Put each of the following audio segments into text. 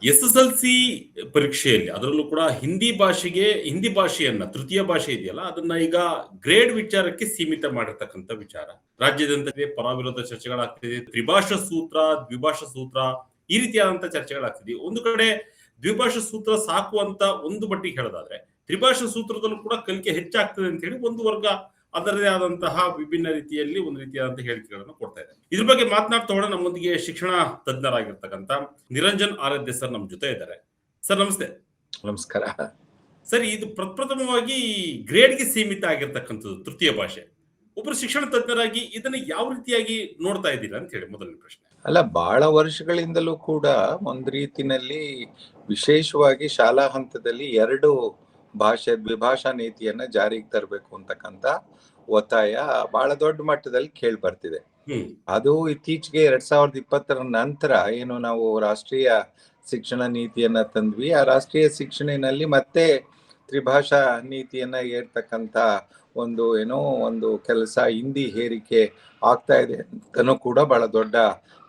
SSLC ಪರೀಕ್ಷೆಯಲ್ಲಿ ಅದರಲ್ಲೂ ಕೂಡ ಹಿಂದಿ ಭಾಷೆಯನ್ನ ತೃತೀಯ ಭಾಷೆ ಇದೆಯಲ್ಲ ಅದನ್ನ ಈಗ ಗ್ರೇಡ್ ವಿಚಾರಕ್ಕೆ ಸೀಮಿತ ಮಾಡಿರ್ತಕ್ಕಂಥ ವಿಚಾರ. ರಾಜ್ಯದಂತ ಪರ ವಿರೋಧ ಚರ್ಚೆಗಳಾಗ್ತಿದೆ, ತ್ರಿಭಾಷಾ ಸೂತ್ರ, ದ್ವಿಭಾಷಾ ಸೂತ್ರ, ಈ ರೀತಿಯಾದಂತಹ ಚರ್ಚೆಗಳಾಗ್ತಿದೆ. ಒಂದು ಕಡೆ ದ್ವಿಭಾಷಾ ಸೂತ್ರ ಸಾಕು ಅಂತ ಒಂದು ಮಟ್ಟಿಗೆ ಹೇಳೋದಾದ್ರೆ, ತ್ರಿಭಾಷಾ ಸೂತ್ರದಲ್ಲೂ ಕೂಡ ಕಲಿಕೆ ಹೆಚ್ಚಾಗ್ತದೆ ಅಂತ ಹೇಳಿ ಒಂದು ವರ್ಗ ಅದರದೇ ಆದಂತಹ ವಿಭಿನ್ನ ರೀತಿಯಲ್ಲಿ ಒಂದು ರೀತಿಯಾದಂತಹ ಹೇಳಿಕೆಗಳನ್ನು ಕೊಡ್ತಾ ಇದೆ. ಇದ್ರ ಬಗ್ಗೆ ಮಾತನಾಡ್ತಾ ಹೋಗೋಣ. ನಮ್ಮೊಂದಿಗೆ ಶಿಕ್ಷಣ ತಜ್ಞರಾಗಿರ್ತಕ್ಕಂಥ ನಿರಂಜನ್ ಆರಾಧ್ಯ ಸರ್ ನಮ್ಮ ಜೊತೆ ಇದ್ದಾರೆ. ಸರ್ ನಮಸ್ತೆ. ನಮಸ್ಕಾರ ಸರ್, ಇದು ಪ್ರಪ್ರಥಮವಾಗಿ ಗ್ರೇಡ್ಗೆ ಸೀಮಿತ ಆಗಿರ್ತಕ್ಕಂಥದ್ದು ತೃತೀಯ ಭಾಷೆ. ಒಬ್ಬರು ಶಿಕ್ಷಣ ತಜ್ಞರಾಗಿ ಇದನ್ನ ಯಾವ ರೀತಿಯಾಗಿ ನೋಡ್ತಾ ಇದ್ದೀರಾ ಅಂತ ಹೇಳಿ ಮೊದಲನೇ ಪ್ರಶ್ನೆ. ಅಲ್ಲ, ಬಹಳ ವರ್ಷಗಳಿಂದಲೂ ಕೂಡ ಒಂದ್ ರೀತಿನಲ್ಲಿ ವಿಶೇಷವಾಗಿ ಶಾಲಾ ಹಂತದಲ್ಲಿ ದ್ವಿಭಾಷಾ ನೀತಿಯನ್ನ ಜಾರಿಗೆ ತರಬೇಕು ಅಂತಕ್ಕಂತ ಒತ್ತಾಯ ಬಹಳ ದೊಡ್ಡ ಮಟ್ಟದಲ್ಲಿ ಕೇಳಿ ಬರ್ತಿದೆ. ಅದು ಇತ್ತೀಚೆಗೆ 2020 ನಂತರ ಏನು ನಾವು ರಾಷ್ಟ್ರೀಯ ಶಿಕ್ಷಣ ನೀತಿಯನ್ನ ತಂದ್ವಿ, ಆ ರಾಷ್ಟ್ರೀಯ ಶಿಕ್ಷಣಿನಲ್ಲಿ ಮತ್ತೆ ತ್ರಿಭಾಷಾ ನೀತಿಯನ್ನ ಏರ್ತಕ್ಕಂತ ಒಂದು ಕೆಲಸ ಹಿಂದಿ ಹೇರಿಕೆ ಆಗ್ತಾ ಇದೆ ಅಂತನೂ ಕೂಡ ಬಹಳ ದೊಡ್ಡ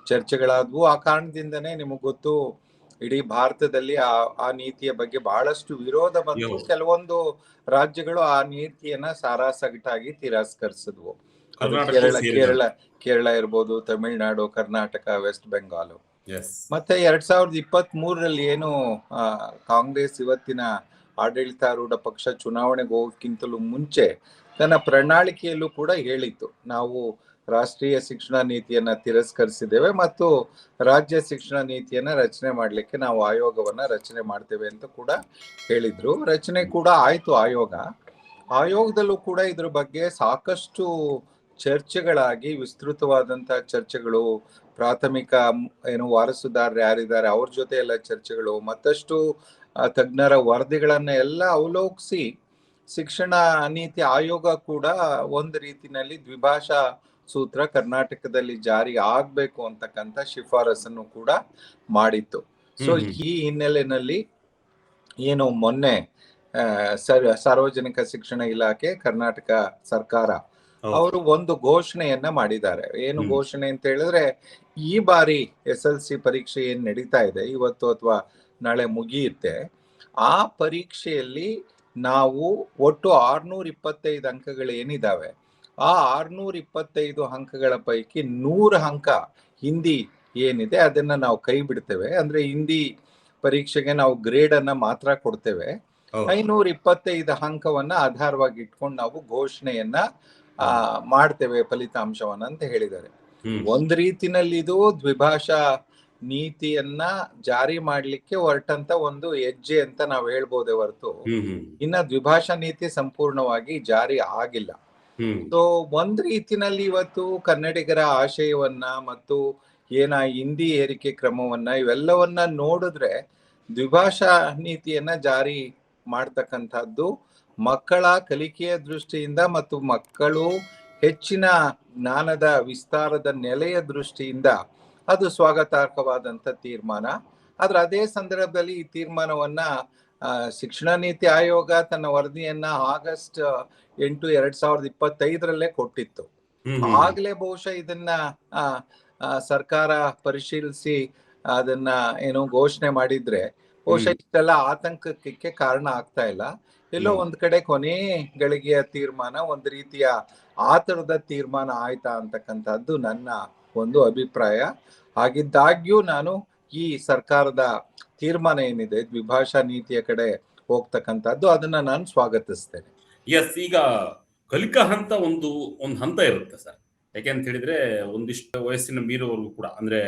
ಚರ್ಚೆಗಳಾದ್ವು. ಆ ಕಾರಣದಿಂದನೇ ನಿಮಗ್ ಗೊತ್ತು, ಇಡೀ ಭಾರತದಲ್ಲಿ ಆ ನೀತಿಯ ಬಗ್ಗೆ ಬಹಳಷ್ಟು ವಿರೋಧ ಬಂತು. ಕೆಲವೊಂದು ರಾಜ್ಯಗಳು ಆ ನೀತಿಯನ್ನ ಸಾರಾಸಗಟಾಗಿ ತಿರಸ್ಕರಿಸಿದ್ವು. ಕೇರಳ ಇರ್ಬೋದು, ತಮಿಳುನಾಡು, ಕರ್ನಾಟಕ, ವೆಸ್ಟ್ ಬೆಂಗಾಲ್. ಮತ್ತೆ 2023 ಏನು ಕಾಂಗ್ರೆಸ್ ಇವತ್ತಿನ ಆಡಳಿತಾರೂಢ ಪಕ್ಷ ಚುನಾವಣೆಗೆ ಹೋಗೋಕ್ಕಿಂತಲೂ ಮುಂಚೆ ತನ್ನ ಪ್ರಣಾಳಿಕೆಯಲ್ಲೂ ಕೂಡ ಹೇಳಿತ್ತು, ನಾವು ರಾಷ್ಟ್ರೀಯ ಶಿಕ್ಷಣ ನೀತಿಯನ್ನ ತಿರಸ್ಕರಿಸಿದ್ದೇವೆ ಮತ್ತು ರಾಜ್ಯ ಶಿಕ್ಷಣ ನೀತಿಯನ್ನ ರಚನೆ ಮಾಡ್ಲಿಕ್ಕೆ ನಾವು ಆಯೋಗವನ್ನ ರಚನೆ ಮಾಡ್ತೇವೆ ಅಂತ ಕೂಡ ಹೇಳಿದ್ರು. ರಚನೆ ಕೂಡ ಆಯ್ತು ಆಯೋಗದಲ್ಲೂ ಕೂಡ ಇದ್ರ ಬಗ್ಗೆ ಸಾಕಷ್ಟು ಚರ್ಚೆಗಳಾಗಿ, ವಿಸ್ತೃತವಾದಂತಹ ಚರ್ಚೆಗಳು, ಪ್ರಾಥಮಿಕ ವಾರಸುದಾರರು ಯಾರಿದ್ದಾರೆ ಅವ್ರ ಜೊತೆ ಎಲ್ಲ ಚರ್ಚೆಗಳು, ಮತ್ತಷ್ಟು ತಜ್ಞರ ವರದಿಗಳನ್ನ ಎಲ್ಲ ಅವಲೋಕಿಸಿ ಶಿಕ್ಷಣ ನೀತಿ ಆಯೋಗ ಕೂಡ ಒಂದು ರೀತಿನಲ್ಲಿ ದ್ವಿಭಾಷಾ ಸೂತ್ರ ಕರ್ನಾಟಕದಲ್ಲಿ ಜಾರಿ ಆಗ್ಬೇಕು ಅಂತಕ್ಕಂಥ ಶಿಫಾರಸನ್ನು ಕೂಡ ಮಾಡಿತ್ತು. ಸೊ ಈ ಹಿನ್ನೆಲೆಯಲ್ಲಿ ಏನು ಮೊನ್ನೆ ಸಾರ್ವಜನಿಕ ಶಿಕ್ಷಣ ಇಲಾಖೆ, ಕರ್ನಾಟಕ ಸರ್ಕಾರ ಅವರು ಒಂದು ಘೋಷಣೆಯನ್ನ ಮಾಡಿದ್ದಾರೆ. ಏನು ಘೋಷಣೆ ಅಂತ ಹೇಳಿದ್ರೆ, ಈ ಬಾರಿ SSLC ಪರೀಕ್ಷೆ ಏನ್ ನಡೀತಾ ಇದೆ, ಇವತ್ತು ಅಥವಾ ನಾಳೆ ಮುಗಿಯುತ್ತೆ, ಆ ಪರೀಕ್ಷೆಯಲ್ಲಿ ನಾವು ಒಟ್ಟು 625 ಅಂಕಗಳು ಏನಿದಾವೆ, ಆ 625 ಅಂಕಗಳ ಪೈಕಿ 100 ಅಂಕ ಹಿಂದಿ ಏನಿದೆ ಅದನ್ನ ನಾವು ಕೈ ಬಿಡ್ತೇವೆ. ಅಂದ್ರೆ ಹಿಂದಿ ಪರೀಕ್ಷೆಗೆ ನಾವು ಗ್ರೇಡ್ ಅನ್ನ ಮಾತ್ರ ಕೊಡ್ತೇವೆ. 525 ಅಂಕವನ್ನ ಆಧಾರವಾಗಿ ಇಟ್ಕೊಂಡು ನಾವು ಘೋಷಣೆಯನ್ನ ಮಾಡ್ತೇವೆ ಫಲಿತಾಂಶವನ್ನ ಅಂತ ಹೇಳಿದ್ದಾರೆ. ಒಂದ್ ರೀತಿನಲ್ಲಿ ಇದು ದ್ವಿಭಾಷಾ ನೀತಿಯನ್ನ ಜಾರಿ ಮಾಡ್ಲಿಕ್ಕೆ ಹೊರಟಂತ ಒಂದು ಹೆಜ್ಜೆ ಅಂತ ನಾವು ಹೇಳ್ಬೋದೇ ಹೊರತು ಇನ್ನ ದ್ವಿಭಾಷಾ ನೀತಿ ಸಂಪೂರ್ಣವಾಗಿ ಜಾರಿ ಆಗಿಲ್ಲ. ಸೊ ಒಂದ್ ರೀತಿನಲ್ಲಿ ಇವತ್ತು ಕನ್ನಡಿಗರ ಆಶಯವನ್ನ ಮತ್ತು ಹಿಂದಿ ಏರಿಕೆ ಕ್ರಮವನ್ನ ಇವೆಲ್ಲವನ್ನ ನೋಡಿದ್ರೆ, ದ್ವಿಭಾಷಾ ನೀತಿಯನ್ನ ಜಾರಿ ಮಾಡ್ತಕ್ಕಂಥದ್ದು ಮಕ್ಕಳ ಕಲಿಕೆಯ ದೃಷ್ಟಿಯಿಂದ ಮತ್ತು ಮಕ್ಕಳು ಹೆಚ್ಚಿನ ಜ್ಞಾನದ ವಿಸ್ತಾರದ ನೆಲೆಯ ದೃಷ್ಟಿಯಿಂದ ಅದು ಸ್ವಾಗತಾರ್ಹವಾದಂತ ತೀರ್ಮಾನ. ಆದ್ರೆ ಅದೇ ಸಂದರ್ಭದಲ್ಲಿ ಈ ತೀರ್ಮಾನವನ್ನ ಶಿಕ್ಷಣ ನೀತಿ ಆಯೋಗ ತನ್ನ ವರದಿಯನ್ನ ಆಗಸ್ಟ್ 8, 2025 ಕೊಟ್ಟಿತ್ತು. ಆಗ್ಲೇ ಬಹುಶಃ ಇದನ್ನ ಸರ್ಕಾರ ಪರಿಶೀಲಿಸಿ ಅದನ್ನ ಘೋಷಣೆ ಮಾಡಿದ್ರೆ ಬಹುಶಃ ಇಷ್ಟೆಲ್ಲ ಆತಂಕಕ್ಕೆ ಕಾರಣ ಆಗ್ತಾ ಇಲ್ಲ. ಎಲ್ಲೋ ಒಂದ್ ಕಡೆ ಕೊನೆ ಗಳಿಗೆಯ ತೀರ್ಮಾನ, ಒಂದ್ ರೀತಿಯ ಆತರದ ತೀರ್ಮಾನ ಆಯ್ತಾ ಅಂತಕ್ಕಂಥದ್ದು ನನ್ನ ಒಂದು ಅಭಿಪ್ರಾಯ. ಹಾಗಿದ್ದಾಗ್ಯೂ ನಾನು ಈ ಸರ್ಕಾರದ ತೀರ್ಮಾನ ಏನಿದೆ ದ್ವಿಭಾಷಾ ನೀತಿಯ ಕಡೆ ಹೋಗ್ತಕ್ಕಂಥದ್ದು, ಅದನ್ನ ನಾನು ಸ್ವಾಗತಿಸ್ತೇನೆ. ಈಗ ಕಲಿಕಾ ಹಂತ ಒಂದು ಹಂತ ಇರುತ್ತೆ ಸರ್. ಯಾಕೆಂತ ಹೇಳಿದ್ರೆ ಒಂದಿಷ್ಟು ವಯಸ್ಸಿನ ಮೀರುವವರೆಗೂ ಕೂಡ, ಅಂದ್ರೆ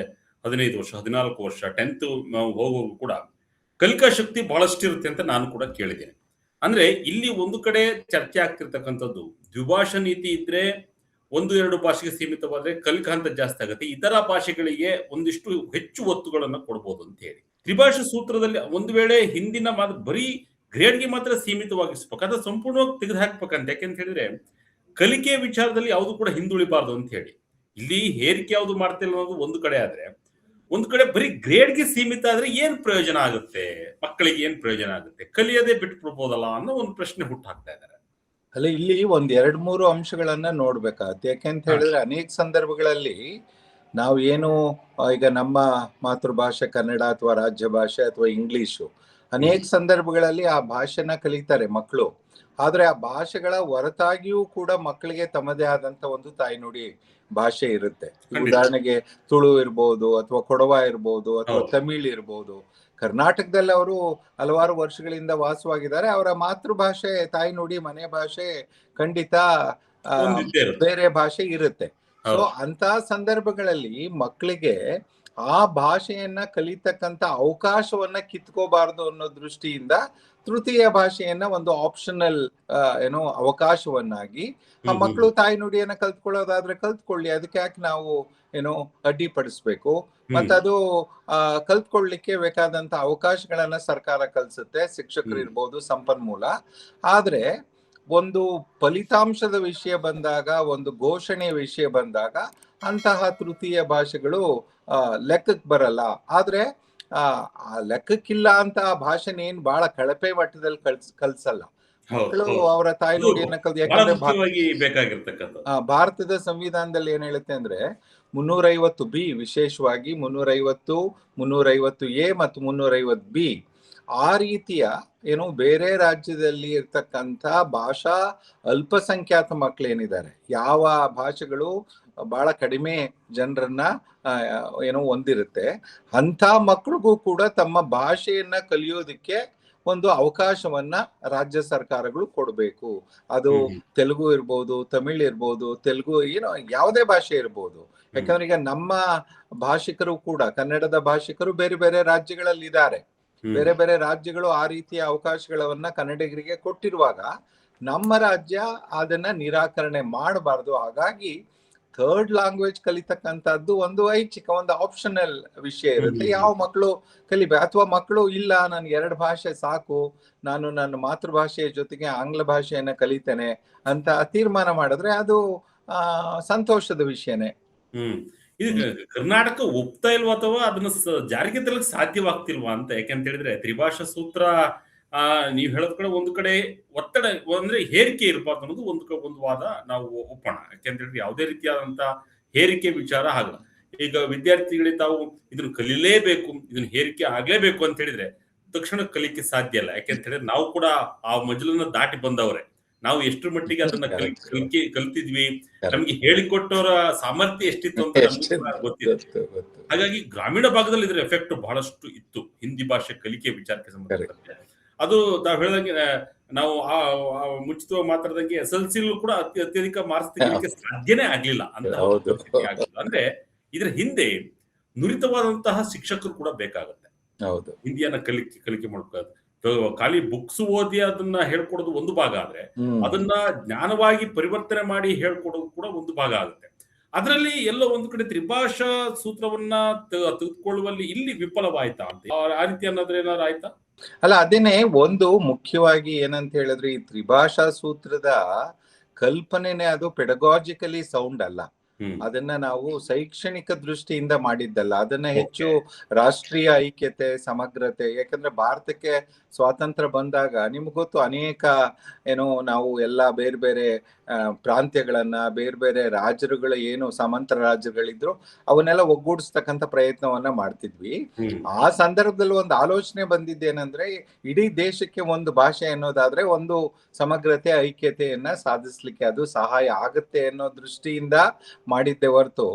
15 ವರ್ಷ, 14 ವರ್ಷ, 10th ಹೋಗುವವರೆಗೂ ಕೂಡ ಕಲಿಕಾ ಶಕ್ತಿ ಬಹಳಷ್ಟು ಇರುತ್ತೆ ಅಂತ ನಾನು ಕೂಡ ಕೇಳಿದ್ದೇನೆ. ಅಂದ್ರೆ ಇಲ್ಲಿ ಒಂದು ಕಡೆ ಚರ್ಚೆ ಆಗ್ತಿರ್ತಕ್ಕಂಥದ್ದು, ದ್ವಿಭಾಷಾ ನೀತಿ ಇದ್ರೆ 1-2 ಭಾಷೆಗೆ ಸೀಮಿತವಾದ್ರೆ ಕಲಿಕಾ ಹಂತ ಜಾಸ್ತಿ ಆಗುತ್ತೆ, ಇತರ ಭಾಷೆಗಳಿಗೆ ಒಂದಿಷ್ಟು ಹೆಚ್ಚು ಒತ್ತುಗಳನ್ನ ಕೊಡ್ಬೋದು ಅಂತ ಹೇಳಿ. ತ್ರಿಭಾಷಾ ಸೂತ್ರದಲ್ಲಿ ಒಂದು ವೇಳೆ ಹಿಂದಿನ ಬರೀ ಗ್ರೇಡ್ಗೆ ಮಾತ್ರ ಸೀಮಿತವಾಗಿಸ್ಬೇಕು, ಅದ ಸಂಪೂರ್ಣವಾಗಿ ತೆಗೆದು ಹಾಕ್ಬೇಕಂತ. ಯಾಕೆಂತ ಹೇಳಿದ್ರೆ ಕಲಿಕೆ ವಿಚಾರದಲ್ಲಿ ಯಾವುದು ಕೂಡ ಹಿಂದುಳಿಬಾರ್ದು ಅಂತ ಹೇಳಿ ಇಲ್ಲಿ ಹೇರಿಕೆ ಯಾವುದು ಮಾಡ್ತಿಲ್ಲ ಅನ್ನೋದು ಒಂದು ಕಡೆ ಆದ್ರೆ, ಒಂದು ಕಡೆ ಬರೀ ಗ್ರೇಡ್ಗೆ ಸೀಮಿತ ಆದ್ರೆ ಏನ್ ಪ್ರಯೋಜನ ಆಗುತ್ತೆ, ಮಕ್ಕಳಿಗೆ ಏನ್ ಪ್ರಯೋಜನ ಆಗುತ್ತೆ, ಕಲಿಯದೆ ಬಿಟ್ಬಿಡ್ಬೋದಲ್ಲ ಅನ್ನೋ ಒಂದು ಪ್ರಶ್ನೆ ಹುಟ್ಟಾಕ್ತಾ ಇದ್ದಾರೆ. ಅಲ್ಲ, ಇಲ್ಲಿ 1-2-3 ಅಂಶಗಳನ್ನ ನೋಡ್ಬೇಕಾಗತ್ತೆ. ಯಾಕೆಂತ ಹೇಳಿದ್ರೆ ಅನೇಕ ಸಂದರ್ಭಗಳಲ್ಲಿ ನಾವು ಏನು ಈಗ ನಮ್ಮ ಮಾತೃಭಾಷೆ ಕನ್ನಡ ಅಥವಾ ರಾಜ್ಯ ಭಾಷೆ ಅಥವಾ ಇಂಗ್ಲಿಷು, ಅನೇಕ ಸಂದರ್ಭಗಳಲ್ಲಿ ಆ ಭಾಷೆನ ಕಲಿತಾರೆ ಮಕ್ಕಳು. ಆದ್ರೆ ಆ ಭಾಷೆಗಳ ಹೊರತಾಗಿಯೂ ಕೂಡ ಮಕ್ಕಳಿಗೆ ತಮ್ಮದೇ ಆದಂತ ಒಂದು ತಾಯ್ನುಡಿ ಭಾಷೆ ಇರುತ್ತೆ. ಉದಾಹರಣೆಗೆ ತುಳು ಇರ್ಬೋದು, ಅಥವಾ ಕೊಡವ ಇರ್ಬೋದು, ಅಥವಾ ತಮಿಳ್ ಇರ್ಬೋದು. ಕರ್ನಾಟಕದಲ್ಲಿ ಅವರು ಹಲವಾರು ವರ್ಷಗಳಿಂದ ವಾಸವಾಗಿದ್ದಾರೆ. ಅವರ ಮಾತೃಭಾಷೆ, ತಾಯ್ನುಡಿ, ಮನೆ ಭಾಷೆ ಖಂಡಿತ ಬೇರೆ ಭಾಷೆ ಇರುತ್ತೆ. ಸೊ ಅಂತ ಸಂದರ್ಭಗಳಲ್ಲಿ ಮಕ್ಕಳಿಗೆ ಆ ಭಾಷೆಯನ್ನ ಕಲಿತಕ್ಕಂತ ಅವಕಾಶವನ್ನ ಕಿತ್ಕೋಬಾರ್ದು ಅನ್ನೋ ದೃಷ್ಟಿಯಿಂದ ತೃತೀಯ ಭಾಷೆಯನ್ನ ಒಂದು ಆಪ್ಷನಲ್ ಅವಕಾಶವನ್ನಾಗಿ ಆ ಮಕ್ಕಳು ತಾಯ್ನುಡಿಯನ್ನ ಕಲ್ತ್ಕೊಳ್ಳೋದಾದ್ರೆ ಕಲ್ತ್ಕೊಳ್ಳಿ, ಅದಕ್ಕೆ ಯಾಕೆ ನಾವು ಅಡ್ಡಿಪಡಿಸ್ಬೇಕು? ಮತ್ತದು ಕಲ್ತ್ಕೊಳ್ಳಿಕ್ಕೆ ಬೇಕಾದಂತ ಅವಕಾಶಗಳನ್ನ ಸರ್ಕಾರ ಕಲ್ಸುತ್ತೆ, ಶಿಕ್ಷಕರು ಇರ್ಬೋದು, ಸಂಪನ್ಮೂಲ. ಆದ್ರೆ ಒಂದು ಫಲಿತಾಂಶದ ವಿಷಯ ಬಂದಾಗ, ಒಂದು ಘೋಷಣೆಯ ವಿಷಯ ಬಂದಾಗ ಅಂತಹ ತೃತೀಯ ಭಾಷೆಗಳು ಲೆಕ್ಕಕ್ಕೆ ಬರಲ್ಲ. ಆದ್ರೆ ಆ ಲೆಕ್ಕಕ್ಕಿಲ್ಲ ಅಂತ ಆ ಭಾಷೆನ ಏನ್ ಬಹಳ ಕಳಪೆ ಮಟ್ಟದಲ್ಲಿ ಕಲ್ಸಲ್ಲ ಮಕ್ಕಳು. ಅವರ ತಾಯ್ನುಡಿಯನ್ನ ಯಾಕಂದ್ರೆ ಭಾರತದ ಸಂವಿಧಾನದಲ್ಲಿ ಏನ್ ಹೇಳುತ್ತೆ ಅಂದ್ರೆ 350B, ವಿಶೇಷವಾಗಿ 350, 350A ಮತ್ತು 350B ಆ ರೀತಿಯ ಬೇರೆ ರಾಜ್ಯದಲ್ಲಿ ಇರ್ತಕ್ಕಂಥ ಭಾಷಾ ಅಲ್ಪಸಂಖ್ಯಾತ ಮಕ್ಕಳೇನಿದ್ದಾರೆ, ಯಾವ ಭಾಷೆಗಳು ಬಹಳ ಕಡಿಮೆ ಜನರನ್ನ ಹೊಂದಿರುತ್ತೆ, ಅಂತ ಮಕ್ಕಳಿಗೂ ಕೂಡ ತಮ್ಮ ಭಾಷೆಯನ್ನ ಕಲಿಯೋದಕ್ಕೆ ಒಂದು ಅವಕಾಶವನ್ನ ರಾಜ್ಯ ಸರ್ಕಾರಗಳು ಕೊಡಬೇಕು. ಅದು ತೆಲುಗು ಇರ್ಬೋದು, ತಮಿಳ್ ಇರ್ಬೋದು, ತೆಲುಗು ಯಾವುದೇ ಭಾಷೆ ಇರ್ಬೋದು. ಯಾಕಂದ್ರೆ ಈಗ ನಮ್ಮ ಭಾಷಿಕರು ಕೂಡ, ಕನ್ನಡದ ಭಾಷಿಕರು ಬೇರೆ ಬೇರೆ ರಾಜ್ಯಗಳಲ್ಲಿ ಇದ್ದಾರೆ. ಬೇರೆ ಬೇರೆ ರಾಜ್ಯಗಳು ಆ ರೀತಿಯ ಅವಕಾಶಗಳನ್ನ ಕನ್ನಡಿಗರಿಗೆ ಕೊಟ್ಟಿರುವಾಗ ನಮ್ಮ ರಾಜ್ಯ ಅದನ್ನ ನಿರಾಕರಣೆ ಮಾಡಬಾರ್ದು. ಹಾಗಾಗಿ ಥರ್ಡ್ ಲ್ಯಾಂಗ್ವೇಜ್ ಕಲಿತಕ್ಕಂಥದ್ದು ಒಂದು ಐಚ್ಛಿಕ, ಒಂದು ಆಪ್ಷನಲ್ ವಿಷಯ ಇರುತ್ತೆ. ಯಾವ ಮಕ್ಕಳು ಕಲಿಬೇಕು, ಅಥವಾ ಮಕ್ಕಳು ಇಲ್ಲ ನನ್ಗೆ 2 ಭಾಷೆ ಸಾಕು, ನಾನು ನನ್ನ ಮಾತೃಭಾಷೆಯ ಜೊತೆಗೆ ಆಂಗ್ಲ ಭಾಷೆಯನ್ನ ಕಲಿತೇನೆ ಅಂತ ತೀರ್ಮಾನ ಮಾಡಿದ್ರೆ ಅದು ಸಂತೋಷದ ವಿಷಯನೇ. ಇದು ಕರ್ನಾಟಕ ಒಪ್ತಾ ಇಲ್ವಾ ಅಥವಾ ಅದನ್ನ ಜಾರಿಗೆ ತರಲಿಕ್ಕೆ ಸಾಧ್ಯವಾಗ್ತಿಲ್ವಾ ಅಂತ? ಯಾಕಂತ ಹೇಳಿದ್ರೆ ತ್ರಿಭಾಷಾ ಸೂತ್ರ ನೀವ್ ಹೇಳೋದ್ ಕಡೆ ಒಂದು ಕಡೆ ಒತ್ತಡ ಅಂದ್ರೆ ಹೇರಿಕೆ ಇರಬಾರ್ದು ಅನ್ನೋದು ಒಂದು ವಾದ ನಾವು ಒಪ್ಪೋಣ. ಯಾಕೆಂತ ಹೇಳಿದ್ರೆ ಯಾವುದೇ ರೀತಿಯಾದಂತ ಹೇರಿಕೆ ವಿಚಾರ ಆಗಲ್ಲ. ಈಗ ವಿದ್ಯಾರ್ಥಿಗಳಿಗೆ ತಾವು ಇದನ್ನ ಕಲಿಲೇಬೇಕು, ಇದನ್ನ ಹೇರಿಕೆ ಆಗ್ಲೇಬೇಕು ಅಂತ ಹೇಳಿದ್ರೆ ತಕ್ಷಣ ಕಲಿಕೆ ಸಾಧ್ಯ ಇಲ್ಲ. ಯಾಕೆಂತ ಹೇಳಿದ್ರೆ ನಾವು ಕೂಡ ಆ ಮಜಲನ್ನ ದಾಟಿ ಬಂದವ್ರೆ. ನಾವು ಎಷ್ಟರ ಮಟ್ಟಿಗೆ ಅದನ್ನ ಕಲ್ತಿದ್ವಿ, ನಮ್ಗೆ ಹೇಳಿಕೊಟ್ಟವರ ಸಾಮರ್ಥ್ಯ ಎಷ್ಟಿತ್ತು ಅಂತ ನಮ್ಗೆ ಗೊತ್ತಿತ್ತು. ಹಾಗಾಗಿ ಗ್ರಾಮೀಣ ಭಾಗದಲ್ಲಿ ಇದರ ಎಫೆಕ್ಟ್ ಬಹಳಷ್ಟು ಇತ್ತು ಹಿಂದಿ ಭಾಷೆ ಕಲಿಕೆ ವಿಚಾರಕ್ಕೆ ಸಂಬಂಧಪಟ್ಟಂತೆ. ಅದು ತಾವು ಹೇಳಿದಂಗೆ, ನಾವು ಮುಂಚಿತವಾಗಿ ಮಾತಾಡಿದಂಗೆ SLC ಕೂಡ ಅತ್ಯಧಿಕ ಮಾರ್ಕ್ಸ್ ತೆಗಿಲಿಕ್ಕೆ ಸಾಧ್ಯನೇ ಆಗ್ಲಿಲ್ಲ ಅಂತ. ಅಂದ್ರೆ ಇದರ ಹಿಂದೆ ನುರಿತವಾದಂತಹ ಶಿಕ್ಷಕರು ಕೂಡ ಬೇಕಾಗುತ್ತೆ. ಹಿಂದಿಯನ್ನ ಕಲಿಕೆ ಮಾಡ್ಬೇಕು. ಖಾಲಿ ಬುಕ್ಸ್ ಓದಿ ಅದನ್ನ ಹೇಳ್ಕೊಡೋದು ಒಂದು ಭಾಗ ಆದ್ರೆ, ಅದನ್ನ ಜ್ಞಾನವಾಗಿ ಪರಿವರ್ತನೆ ಮಾಡಿ ಹೇಳ್ಕೊಡೋದು ಕೂಡ ಒಂದು ಭಾಗ ಆಗುತ್ತೆ. ಅದರಲ್ಲಿ ಎಲ್ಲೋ ಒಂದು ಕಡೆ ತ್ರಿಭಾಷಾ ಸೂತ್ರವನ್ನ ತೆಗೆದುಕೊಳ್ಳುವಲ್ಲಿ ಇಲ್ಲಿ ವಿಫಲವಾಯ್ತಾ ಅಂತ, ಆ ರೀತಿ ಅನ್ನೋದ್ರೆ ಏನಾದ್ರು ಆಯ್ತಾ? ಅಲ್ಲ, ಅದೇನೆ ಒಂದು ಮುಖ್ಯವಾಗಿ ಏನಂತ ಹೇಳಿದ್ರೆ, ಈ ತ್ರಿಭಾಷಾ ಸೂತ್ರದ ಕಲ್ಪನೆನೆ ಅದು ಪೆಡಗಾಜಿಕಲಿ ಸೌಂಡ್ ಅಲ್ಲ. ಅದನ್ನ ನಾವು ಶೈಕ್ಷಣಿಕ ದೃಷ್ಟಿಯಿಂದ ಮಾಡಿದ್ದಲ್ಲ. ಅದನ್ನ ಹೆಚ್ಚು ರಾಷ್ಟ್ರೀಯ ಐಕ್ಯತೆ, ಸಮಗ್ರತೆ. ಯಾಕಂದ್ರೆ ಭಾರತಕ್ಕೆ ಸ್ವಾತಂತ್ರ್ಯ ಬಂದಾಗ ನಿಮ್ಗೆ ಗೊತ್ತು, ಅನೇಕ ನಾವು ಎಲ್ಲ ಬೇರೆ ಬೇರೆ ಪ್ರಾಂತ್ಯಗಳನ್ನ, ಬೇರೆ ಬೇರೆ ರಾಜ್ಯಗಳು ಸಮಾಂತರ ರಾಜ್ಯಗಳಿದ್ರು ಅವನ್ನೆಲ್ಲ ಒಗ್ಗೂಡಿಸ್ತಕ್ಕಂಥ ಪ್ರಯತ್ನವನ್ನ ಮಾಡ್ತಿದ್ವಿ. ಆ ಸಂದರ್ಭದಲ್ಲಿ ಒಂದು ಆಲೋಚನೆ ಬಂದಿದ್ದೇನೆಂದ್ರೆ, ಇಡೀ ದೇಶಕ್ಕೆ ಒಂದು ಭಾಷೆ ಅನ್ನೋದಾದ್ರೆ ಒಂದು ಸಮಗ್ರತೆ, ಐಕ್ಯತೆಯನ್ನ ಸಾಧಿಸ್ಲಿಕ್ಕೆ ಅದು ಸಹಾಯ ಆಗುತ್ತೆ ಅನ್ನೋ ದೃಷ್ಟಿಯಿಂದ ಮಾಡಿದ್ದೆ ಹೊರತು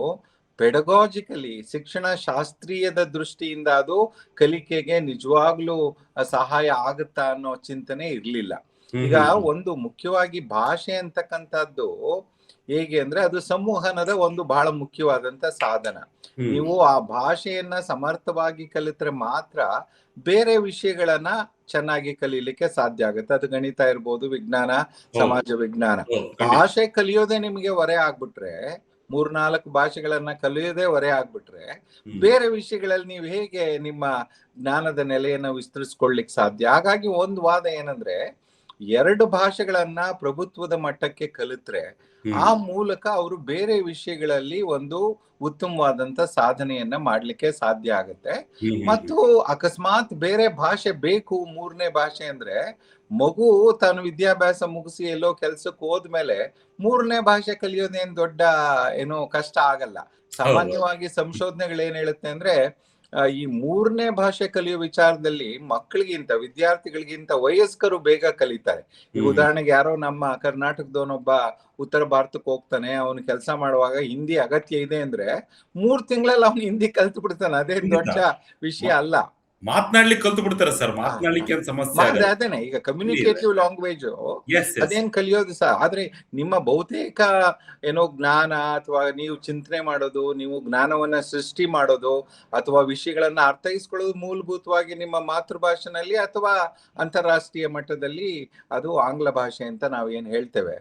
ಪೆಡಗಾಜಿಕಲಿ, ಶಿಕ್ಷಣ ಶಾಸ್ತ್ರೀಯದ ದೃಷ್ಟಿಯಿಂದ ಅದು ಕಲಿಕೆಗೆ ನಿಜವಾಗ್ಲೂ ಸಹಾಯ ಆಗುತ್ತಾ ಅನ್ನೋ ಚಿಂತನೆ ಇರ್ಲಿಲ್ಲ. ಈಗ ಒಂದು ಮುಖ್ಯವಾಗಿ ಭಾಷೆ ಅಂತಕ್ಕಂಥದ್ದು ಹೇಗೆ ಅಂದ್ರೆ, ಅದು ಸಂವಹನದ ಒಂದು ಬಹಳ ಮುಖ್ಯವಾದಂತ ಸಾಧನ. ನೀವು ಆ ಭಾಷೆಯನ್ನ ಸಮರ್ಥವಾಗಿ ಕಲಿತ್ರೆ ಮಾತ್ರ ಬೇರೆ ವಿಷಯಗಳನ್ನ ಚೆನ್ನಾಗಿ ಕಲೀಲಿಕ್ಕೆ ಸಾಧ್ಯ ಆಗುತ್ತೆ. ಅದು ಗಣಿತ ಇರ್ಬೋದು, ವಿಜ್ಞಾನ, ಸಮಾಜ ವಿಜ್ಞಾನ. ಭಾಷೆ ಕಲಿಯೋದೇ ನಿಮಗೆ ಹೊರೆ ಆಗ್ಬಿಟ್ರೆ, 3-4 ಭಾಷೆಗಳನ್ನ ಕಲಿಯೋದೇ ಹೊರೆ ಆಗ್ಬಿಟ್ರೆ, ಬೇರೆ ವಿಷಯಗಳಲ್ಲಿ ನೀವು ಹೇಗೆ ನಿಮ್ಮ ಜ್ಞಾನದ ನೆಲೆಯನ್ನ ವಿಸ್ತರಿಸ್ಕೊಳ್ಲಿಕ್ಕೆ ಸಾಧ್ಯ? ಹಾಗಾಗಿ ಒಂದು ವಾದ ಏನಂದ್ರೆ, 2 ಭಾಷೆಗಳನ್ನ ಪ್ರಭುತ್ವದ ಮಟ್ಟಕ್ಕೆ ಕಲಿತ್ರೆ ಆ ಮೂಲಕ ಅವರು ಬೇರೆ ವಿಷಯಗಳಲ್ಲಿ ಒಂದು ಉತ್ತಮವಾದಂತ ಸಾಧನೆಯನ್ನ ಮಾಡ್ಲಿಕ್ಕೆ ಸಾಧ್ಯ ಆಗುತ್ತೆ. ಮತ್ತು ಅಕಸ್ಮಾತ್ ಬೇರೆ ಭಾಷೆ ಬೇಕು, 3ನೇ ಭಾಷೆ ಅಂದ್ರೆ ಮಗು ತಾನು ವಿದ್ಯಾಭ್ಯಾಸ ಮುಗಿಸಿ ಎಲ್ಲೋ ಕೆಲ್ಸಕ್ಕೆ ಹೋದ್ಮೇಲೆ 3ನೇ ಭಾಷೆ ಕಲಿಯೋದೇನ್ ದೊಡ್ಡ ಏನೋ ಕಷ್ಟ ಆಗಲ್ಲ. ಸಾಮಾನ್ಯವಾಗಿ ಸಂಶೋಧನೆಗಳು ಏನ್ ಹೇಳುತ್ತೆ ಅಂದ್ರೆ ಈ 3ನೇ ಭಾಷೆ ಕಲಿಯೋ ವಿಚಾರದಲ್ಲಿ ಮಕ್ಕಳಿಗಿಂತ, ವಿದ್ಯಾರ್ಥಿಗಳಿಗಿಂತ ವಯಸ್ಕರು ಬೇಗ ಕಲಿತಾರೆ. ಈಗ ಉದಾಹರಣೆಗೆ ಯಾರೋ ನಮ್ಮ ಕರ್ನಾಟಕದವನೊಬ್ಬ ಉತ್ತರ ಭಾರತಕ್ಕೆ ಹೋಗ್ತಾನೆ, ಅವನು ಕೆಲಸ ಮಾಡುವಾಗ ಹಿಂದಿ ಅಗತ್ಯ ಇದೆ ಅಂದ್ರೆ 3 ತಿಂಗಳಲ್ಲಿ ಅವನು ಹಿಂದಿ ಕಲ್ತು ಬಿಡ್ತಾನೆ. ಅದೇನ್ ದೊಡ್ಡ ವಿಷಯ ಅಲ್ಲ. ಮಾತನಾಡ್ಲಿಕ್ಕೆ ಕಲ್ತು ಬಿಡ್ತಾರೆ ಸರ್, ಮಾತನಾಡ್ಲಿಕ್ಕೆ ಏನ್ ಸಮಸ್ಯೆ ಆಗಲ್ಲ. ಅದೇನೆ ಈಗ ಕಮ್ಯುನಿಕೇಟಿವ್ ಲ್ಯಾಂಗ್ವೇಜ್ ಅದೇನ್ ಕಲಿಯೋದು ಸಹ. ಆದ್ರೆ ನಿಮ್ಮ ಬಹುತೇಕ ಏನೋ ಜ್ಞಾನ ಅಥವಾ ನೀವು ಚಿಂತನೆ ಮಾಡೋದು, ನೀವು ಜ್ಞಾನವನ್ನ ಸೃಷ್ಟಿ ಮಾಡೋದು ಅಥವಾ ವಿಷಯಗಳನ್ನ ಅರ್ಥೈಸ್ಕೊಳ್ಳೋದು ಮೂಲಭೂತವಾಗಿ ನಿಮ್ಮ ಮಾತೃಭಾಷೆನಲ್ಲಿ ಅಥವಾ ಅಂತಾರಾಷ್ಟ್ರೀಯ ಮಟ್ಟದಲ್ಲಿ ಅದು ಆಂಗ್ಲ ಭಾಷೆ ಅಂತ ನಾವು ಏನ್ ಹೇಳ್ತೇವೆ,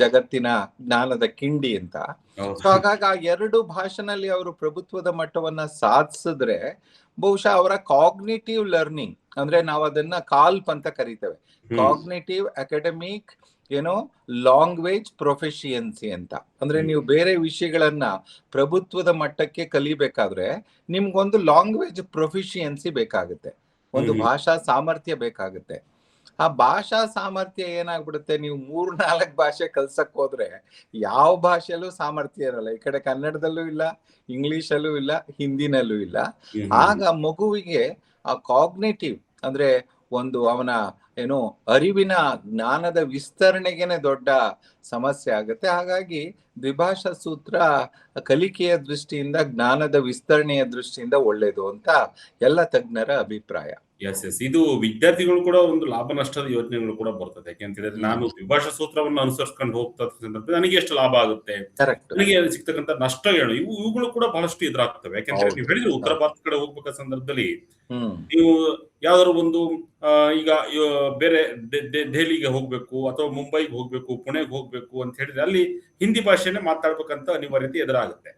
ಜಗತ್ತಿನ ಜ್ಞಾನದ ಕಿಂಡಿ ಅಂತ. ಹಾಗಾಗಿ ಆ 2 ಭಾಷೆನಲ್ಲಿ ಅವರು ಪ್ರಭುತ್ವದ ಮಟ್ಟವನ್ನ ಸಾಧಿಸಿದ್ರೆ ಬಹುಶಃ ಅವರ ಕಾಗ್ನಿಟಿವ್ ಲರ್ನಿಂಗ್ ಅಂದ್ರೆ ನಾವು ಅದನ್ನ ಕಾಲ್ಪ್ ಅಂತ ಕರಿತೇವೆ, ಕಾಗ್ನಿಟಿವ್ ಅಕಾಡೆಮಿಕ್ ಏನೋ ಲ್ಯಾಂಗ್ವೇಜ್ ಪ್ರೊಫಿಷಿಯನ್ಸಿ ಅಂತ. ಅಂದ್ರೆ ನೀವು ಬೇರೆ ವಿಷಯಗಳನ್ನ ಪ್ರಭುತ್ವದ ಮಟ್ಟಕ್ಕೆ ಕಲಿಬೇಕಾದ್ರೆ ನಿಮ್ಗೊಂದು ಲ್ಯಾಂಗ್ವೇಜ್ ಪ್ರೊಫಿಷಿಯನ್ಸಿ ಬೇಕಾಗುತ್ತೆ, ಒಂದು ಭಾಷಾ ಸಾಮರ್ಥ್ಯ ಬೇಕಾಗುತ್ತೆ. ಆ ಭಾಷಾ ಸಾಮರ್ಥ್ಯ ಏನಾಗ್ಬಿಡುತ್ತೆ, ನೀವು 3-4 ಭಾಷೆ ಕಲ್ಸಕ್ ಹೋದ್ರೆ ಯಾವ ಭಾಷೆಯಲ್ಲೂ ಸಾಮರ್ಥ್ಯ ಇರಲ್ಲ. ಈ ಕಡೆ ಕನ್ನಡದಲ್ಲೂ ಇಲ್ಲ, ಇಂಗ್ಲಿಷಲ್ಲೂ ಇಲ್ಲ, ಹಿಂದಿನಲ್ಲೂ ಇಲ್ಲ. ಆಗ ಮಗುವಿಗೆ ಆ ಕಾಗ್ನೇಟಿವ್ ಅಂದ್ರೆ ಒಂದು ಅವನ ಏನು ಅರಿವಿನ ಜ್ಞಾನದ ವಿಸ್ತರಣೆಗೆನೆ ದೊಡ್ಡ ಸಮಸ್ಯೆ ಆಗುತ್ತೆ. ಹಾಗಾಗಿ ದ್ವಿಭಾಷಾ ಸೂತ್ರ ಕಲಿಕೆಯ ದೃಷ್ಟಿಯಿಂದ, ಜ್ಞಾನದ ವಿಸ್ತರಣೆಯ ದೃಷ್ಟಿಯಿಂದ ಒಳ್ಳೇದು ಅಂತ ಎಲ್ಲ ತಜ್ಞರ ಅಭಿಪ್ರಾಯ. ಎಸ್ ಇದು ವಿದ್ಯಾರ್ಥಿಗಳು ಕೂಡ ಒಂದು ಲಾಭ ನಷ್ಟದ ಯೋಚನೆಗಳು ಕೂಡ ಬರ್ತದೆ. ಯಾಕೆಂತ ಹೇಳಿದ್ರೆ ನಾನು ದ್ವಿಭಾಷಾ ಸೂತ್ರವನ್ನು ಅನುಸರಿಸ್ಕೊಂಡು ಹೋಗ್ತಾ ನನಗೆ ಎಷ್ಟು ಲಾಭ ಆಗುತ್ತೆ, ನನಗೆ ಸಿಗ್ತಕ್ಕಂಥ ನಷ್ಟ ಏನು, ಇವುಗಳು ಕೂಡ ಬಹಳಷ್ಟು ಎದುರಾಗ್ತವೆ. ಯಾಕೆಂದ್ರೆ ನೀವು ಹೇಳಿದ್ರೆ ಉತ್ತರ ಭಾರತ ಕಡೆ ಹೋಗ್ಬೇಕಾದ ಸಂದರ್ಭದಲ್ಲಿ ನೀವು ಯಾವ್ದಾದ್ರು ಒಂದು ಈಗ ಬೇರೆ ದೆಹಲಿಗೆ ಹೋಗ್ಬೇಕು ಅಥವಾ ಮುಂಬೈಗೆ ಹೋಗ್ಬೇಕು, ಪುಣೆಗೆ ಹೋಗ್ಬೇಕು ಅಂತ ಹೇಳಿದ್ರೆ ಅಲ್ಲಿ ಹಿಂದಿ ಭಾಷೆನೇ ಮಾತಾಡ್ಬೇಕಂತ ಅನಿವಾರ್ಯತೆ ಎದುರಾಗುತ್ತೆ.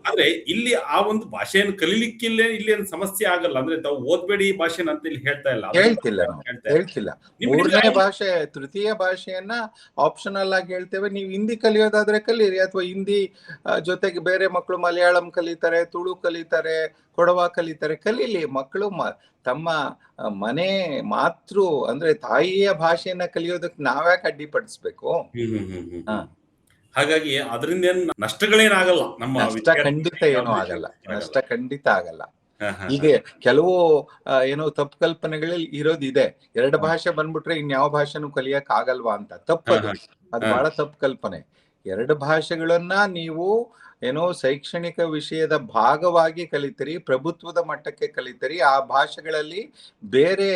ಆದ್ರೆ ಇಲ್ಲಿ ಆ ಒಂದು ಭಾಷೆಯನ್ನು ಕಲಿಲಿಕ್ಕೆ ಇಲ್ಲಿ ಏನು ಸಮಸ್ಯೆ ಆಗಲ್ಲ. ಅಂದ್ರೆ ತಾವು ಓದ್ಬೇಡಿ ಈ ಭಾಷೆನ ಅಂತ ಇಲ್ಲಿ ಹೇಳ್ತಿಲ್ಲ. 3ನೇ ಭಾಷೆ, ತೃತೀಯ ಭಾಷೆಯನ್ನ ಆಪ್ಷನಲ್ ಆಗಿ ಹೇಳ್ತೇವೆ. ನೀವು ಹಿಂದಿ ಕಲಿಯೋದಾದ್ರೆ ಕಲೀರಿ, ಅಥವಾ ಹಿಂದಿ ಜೊತೆಗೆ ಬೇರೆ ಮಕ್ಕಳು ಮಲಯಾಳಂ ಕಲಿತಾರೆ, ತುಳು ಕಲಿತಾರೆ, ಕೊಡವ ಕಲಿತಾರೆ, ಕಲೀಲಿ. ಮಕ್ಕಳು ತಮ್ಮ ಮನೆ ಮಾತೃ ಅಂದ್ರೆ ತಾಯಿಯ ಭಾಷೆಯನ್ನ ಕಲಿಯೋದಕ್ಕೆ ನಾವ್ಯಾಕೆ ಅಡ್ಡಿಪಡಿಸ್ಬೇಕು? ಹಾಗಾಗಿ ಅದರಿಂದ ಏನ್ ನಷ್ಟಗಳೇನಾಗಲ್ಲ, ನಮ್ಮ ನಷ್ಟ ಖಂಡಿತ ಏನೂ ಆಗಲ್ಲ, ನಷ್ಟ ಖಂಡಿತ ಆಗಲ್ಲ. ಹೀಗೆ ಕೆಲವು ಏನೋ ತಪ್ಪು ಕಲ್ಪನೆಗಳಲ್ಲಿ ಇರೋದಿದೆ. 2 ಭಾಷೆ ಬಂದ್ಬಿಟ್ರೆ ಇನ್ಯಾವ ಭಾಷೆನೂ ಕಲಿಯಕ್ ಆಗಲ್ವಾ ಅಂತ. ತಪ್ಪದು, ಅದು ಬಹಳ ತಪ್ಪು ಕಲ್ಪನೆ. 2 ಭಾಷೆಗಳನ್ನ ನೀವು ಏನೋ ಶೈಕ್ಷಣಿಕ ವಿಷಯದ ಭಾಗವಾಗಿ ಕಲಿತೀರಿ, ಪ್ರಭುತ್ವದ ಮಟ್ಟಕ್ಕೆ ಕಲಿತೀರಿ. ಆ ಭಾಷೆಗಳಲ್ಲಿ ಬೇರೆ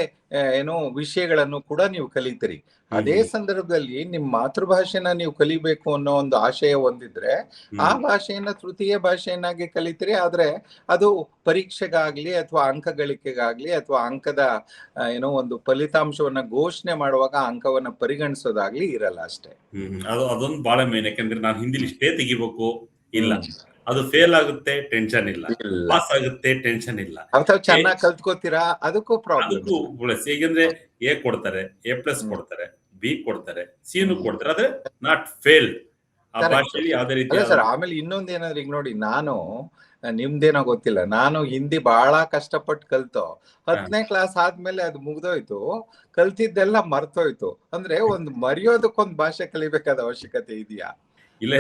ಏನೋ ವಿಷಯಗಳನ್ನು ಕೂಡ ನೀವು ಕಲಿತೀರಿ. ಅದೇ ಸಂದರ್ಭದಲ್ಲಿ ನಿಮ್ಮ ಮಾತೃಭಾಷೆನ ನೀವು ಕಲಿಬೇಕು ಅನ್ನೋ ಒಂದು ಆಶಯ ಹೊಂದಿದ್ರೆ ಆ ಭಾಷೆಯನ್ನ ತೃತೀಯ ಭಾಷೆಯನ್ನಾಗಿ ಕಲಿತೀರಿ. ಆದ್ರೆ ಅದು ಪರೀಕ್ಷೆಗಾಗ್ಲಿ ಅಥವಾ ಅಂಕ ಗಳಿಕೆಗಾಗ್ಲಿ ಅಥವಾ ಅಂಕದ ಏನೋ ಒಂದು ಫಲಿತಾಂಶವನ್ನ ಘೋಷಣೆ ಮಾಡುವಾಗ ಅಂಕವನ್ನ ಪರಿಗಣಿಸೋದಾಗ್ಲಿ ಇರಲ್ಲ ಅಷ್ಟೇ. ಅದೊಂದು ಬಹಳ ಮೇನ್. ಯಾಕಂದ್ರೆ ನಾನು ಹಿಂದಿಲಿ ಇಷ್ಟೇ ತೆಗಿಬೇಕು ಇಲ್ಲ, ಅದು ಫೇಲ್ ಆಗುತ್ತೆ ಟೆನ್ಷನ್ ಇಲ್ಲ, ಪಾಸ್ ಆಗುತ್ತೆ ಟೆನ್ಷನ್ ಇಲ್ಲ, ಚೆನ್ನಾಗಿ ಕಲ್ತ್ಕೋತೀರಾ ಅದಕ್ಕೂ ಪ್ರಾಬ್ಲಮ್. ಹೇಗೆಂದ್ರೆ ಎ ಕೊಡ್ತಾರೆ, A+ ಕೊಡ್ತಾರೆ, B ಕೊಡ್ತಾರೆ, C ಕೊಡ್ತಾರೆ, ಆದ್ರೆ ನಾಟ್ ಫೇಲ್ಡ್. ಆ ಭಾಷೆಯಲ್ಲಿ ಯಾವ್ದೇ ರೀತಿ ಸರ್. ಆಮೇಲೆ ಇನ್ನೊಂದ್ ಏನಂದ್ರೆ, ಈಗ ನೋಡಿ, ನಾನು ನಿಮ್ದೇನೋ ಗೊತ್ತಿಲ್ಲ, ನಾನು ಹಿಂದಿ ಬಹಳ ಕಷ್ಟಪಟ್ಟು ಕಲ್ತೋ 10ನೇ ಕ್ಲಾಸ್ ಆದ್ಮೇಲೆ ಅದು ಮುಗ್ದೋಯ್ತು, ಕಲ್ತಿದ್ದೆಲ್ಲ ಮರ್ತೋಯ್ತು. ಅಂದ್ರೆ ಒಂದು ಮರೆಯೋದಕ್ಕೊಂದು ಭಾಷೆ ಕಲಿಬೇಕಾದ ಅವಶ್ಯಕತೆ ಇದೆಯಾ? ಇಲ್ಲ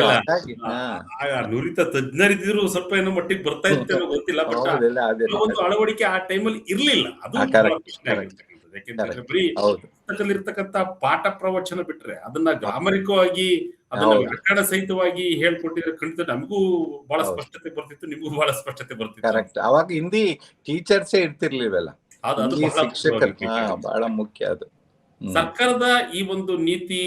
ನುರಿತ ತಜ್ಞರಿದ್ರು ಸ್ವಲ್ಪ ಏನೋ ಮಟ್ಟಿಗೆ ಬರ್ತಾ ಇತ್ತು ಗೊತ್ತಿಲ್ಲ, ಬಟ್ ಒಂದು ಅಳವಡಿಕೆ ಆ ಟೈಮಲ್ಲಿ ಇರ್ಲಿಲ್ಲ. ಅದು ಯಾಕೆಂದ್ರೆ ಬರೀ ಪುಸ್ತಕದಲ್ಲಿರ್ತಕ್ಕಂಥ ಪಾಠ ಪ್ರವಚನ ಬಿಟ್ರೆ ಅದನ್ನ ಗ್ರಾಮರಿಕವಾಗಿ ಅದನ್ನ ವ್ಯಾಕರಣ ಸಹಿತವಾಗಿ ಹೇಳ್ಕೊಟ್ಟಿದ್ರೆ ಖಂಡಿತ ನಮಗೂ ಬಹಳ ಸ್ಪಷ್ಟತೆ ಬರ್ತಿತ್ತು, ನಿಮಗೂ ಬಹಳ ಸ್ಪಷ್ಟತೆ ಬರ್ತಿತ್ತು. ಅವಾಗ ಹಿಂದಿ ಟೀಚರ್ಸೇ ಇರ್ತಿರ್ಲಿಲ್ವಲ್ಲ, ಶಿಕ್ಷಕರು ಬಹಳ ಮುಖ್ಯ. ಅದು ಸರ್ಕಾರದ ಈ ಒಂದು ನೀತಿ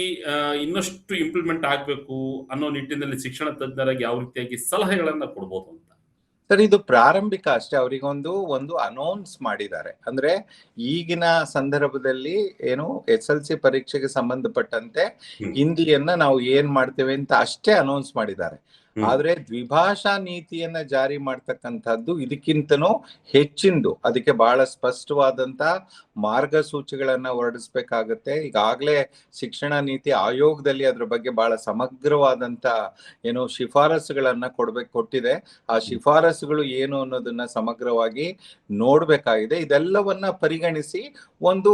ಇನ್ನಷ್ಟು ಇಂಪ್ಲಿಮೆಂಟ್ ಆಗ್ಬೇಕು ಅನ್ನೋ ನಿಟ್ಟಿನಲ್ಲಿ ಶಿಕ್ಷಣ ತಜ್ಞರಾಗಿ ಯಾವ ರೀತಿಯಾಗಿ ಸಲಹೆಗಳನ್ನ ಕೊಡ್ಬೋದು ಅಂತ? ಸರ್, ಇದು ಪ್ರಾರಂಭಿಕ ಅಷ್ಟೇ. ಅವರಿಗೊಂದು ಅನೌನ್ಸ್ ಮಾಡಿದ್ದಾರೆ. ಅಂದ್ರೆ ಈಗಿನ ಸಂದರ್ಭದಲ್ಲಿ ಏನು SLC ಪರೀಕ್ಷೆಗೆ ಸಂಬಂಧಪಟ್ಟಂತೆ ಹಿಂದಿಯನ್ನ ನಾವು ಏನ್ ಮಾಡ್ತೇವೆ ಅಂತ ಅಷ್ಟೇ ಅನೌನ್ಸ್ ಮಾಡಿದ್ದಾರೆ. ಆದ್ರೆ ದ್ವಿಭಾಷಾ ನೀತಿಯನ್ನ ಜಾರಿ ಮಾಡ್ತಕ್ಕಂಥದ್ದು ಇದಕ್ಕಿಂತನೂ ಹೆಚ್ಚಿಂದು. ಅದಕ್ಕೆ ಬಹಳ ಸ್ಪಷ್ಟವಾದಂತ ಮಾರ್ಗಸೂಚಿಗಳನ್ನ ಹೊರಡಿಸ್ಬೇಕಾಗತ್ತೆ. ಈಗಾಗಲೇ ಶಿಕ್ಷಣ ನೀತಿ ಆಯೋಗದಲ್ಲಿ ಅದ್ರ ಬಗ್ಗೆ ಬಹಳ ಸಮಗ್ರವಾದಂತ ಶಿಫಾರಸುಗಳನ್ನ ಕೊಟ್ಟಿದೆ. ಆ ಶಿಫಾರಸುಗಳು ಏನು ಅನ್ನೋದನ್ನ ಸಮಗ್ರವಾಗಿ ನೋಡ್ಬೇಕಾಗಿದೆ. ಇದೆಲ್ಲವನ್ನ ಪರಿಗಣಿಸಿ ಒಂದು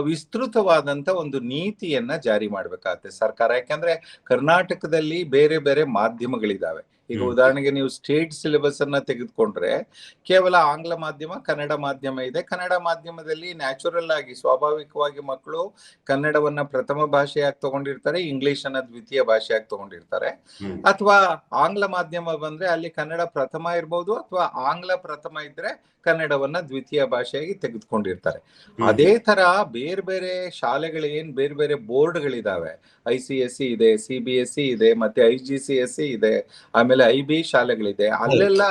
ವಿಸ್ತೃತವಾದಂತ ಒಂದು ನೀತಿಯನ್ನ ಜಾರಿ ಮಾಡ್ಬೇಕಾಗತ್ತೆ ಸರ್ಕಾರ. ಯಾಕಂದ್ರೆ ಕರ್ನಾಟಕದಲ್ಲಿ ಬೇರೆ ಬೇರೆ ಮಾಧ್ಯಮಗಳಿದಾವೆ. ಈಗ ಉದಾಹರಣೆಗೆ ನೀವು ಸ್ಟೇಟ್ ಸಿಲೆಬಸ್ ಅನ್ನ ತೆಗೆದುಕೊಂಡ್ರೆ ಕೇವಲ ಆಂಗ್ಲ ಮಾಧ್ಯಮ, ಕನ್ನಡ ಮಾಧ್ಯಮ ಇದೆ. ಕನ್ನಡ ಮಾಧ್ಯಮದಲ್ಲಿ ನ್ಯಾಚುರಲ್ ಆಗಿ ಸ್ವಾಭಾವಿಕವಾಗಿ ಮಕ್ಕಳು ಕನ್ನಡವನ್ನ ಪ್ರಥಮ ಭಾಷೆಯಾಗಿ ತಗೊಂಡಿರ್ತಾರೆ, ಇಂಗ್ಲಿಷ್ ಅನ್ನ ದ್ವಿತೀಯ ಭಾಷೆಯಾಗಿ ತಗೊಂಡಿರ್ತಾರೆ. ಅಥವಾ ಆಂಗ್ಲ ಮಾಧ್ಯಮ ಬಂದ್ರೆ ಅಲ್ಲಿ ಕನ್ನಡ ಪ್ರಥಮ ಇರ್ಬೋದು, ಅಥವಾ ಆಂಗ್ಲ ಪ್ರಥಮ ಇದ್ರೆ ಕನ್ನಡವನ್ನ ದ್ವಿತೀಯ ಭಾಷೆಯಾಗಿ ತೆಗೆದುಕೊಂಡಿರ್ತಾರೆ. ಅದೇ ತರ ಬೇರೆ ಬೇರೆ ಶಾಲೆಗಳು ಬೇರೆ ಬೇರೆ ಬೋರ್ಡ್ಗಳಿದಾವೆ. ICSE ಇದೆ, CBSE ಇದೆ, ಮತ್ತೆ IGCSE ಇದೆ, ಆಮೇಲೆ IB ಶಾಲೆಗಳಿದೆ. ಅಲ್ಲೆಲ್ಲ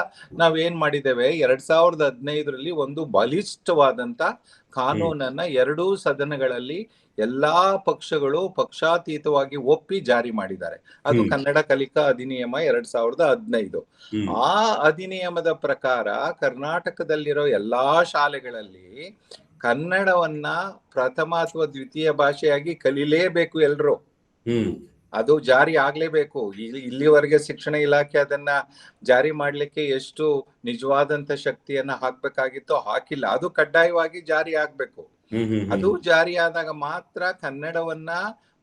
ನಾವೇನ್ ಮಾಡಿದ್ದೇವೆ, 2015ರಲ್ಲಿ ಒಂದು ಬಲಿಷ್ಠವಾದಂತ ಕಾನೂನನ್ನ ಎರಡೂ ಸದನಗಳಲ್ಲಿ ಎಲ್ಲಾ ಪಕ್ಷಗಳು ಪಕ್ಷಾತೀತವಾಗಿ ಒಪ್ಪಿ ಜಾರಿ ಮಾಡಿದ್ದಾರೆ. ಅದು ಕನ್ನಡ ಕಲಿಕಾ ಅಧಿನಿಯಮ 2015. ಆ ಅಧಿನಿಯಮದ ಪ್ರಕಾರ ಕರ್ನಾಟಕದಲ್ಲಿರೋ ಎಲ್ಲಾ ಶಾಲೆಗಳಲ್ಲಿ ಕನ್ನಡವನ್ನ ಪ್ರಥಮ ಅಥವಾ ದ್ವಿತೀಯ ಭಾಷೆಯಾಗಿ ಕಲಿಲೇಬೇಕು ಎಲ್ರು. ಅದು ಜಾರಿ ಆಗ್ಲೇಬೇಕು. ಇಲ್ಲಿವರೆಗೆ ಶಿಕ್ಷಣ ಇಲಾಖೆ ಅದನ್ನ ಜಾರಿ ಮಾಡ್ಲಿಕ್ಕೆ ಎಷ್ಟು ನಿಜವಾದಂತ ಶಕ್ತಿಯನ್ನ ಹಾಕ್ಬೇಕಾಗಿತ್ತೋ ಹಾಕಿಲ್ಲ. ಅದು ಕಡ್ಡಾಯವಾಗಿ ಜಾರಿ ಆಗ್ಬೇಕು. ಅದು ಜಾರಿ ಆದಾಗ ಮಾತ್ರ ಕನ್ನಡವನ್ನ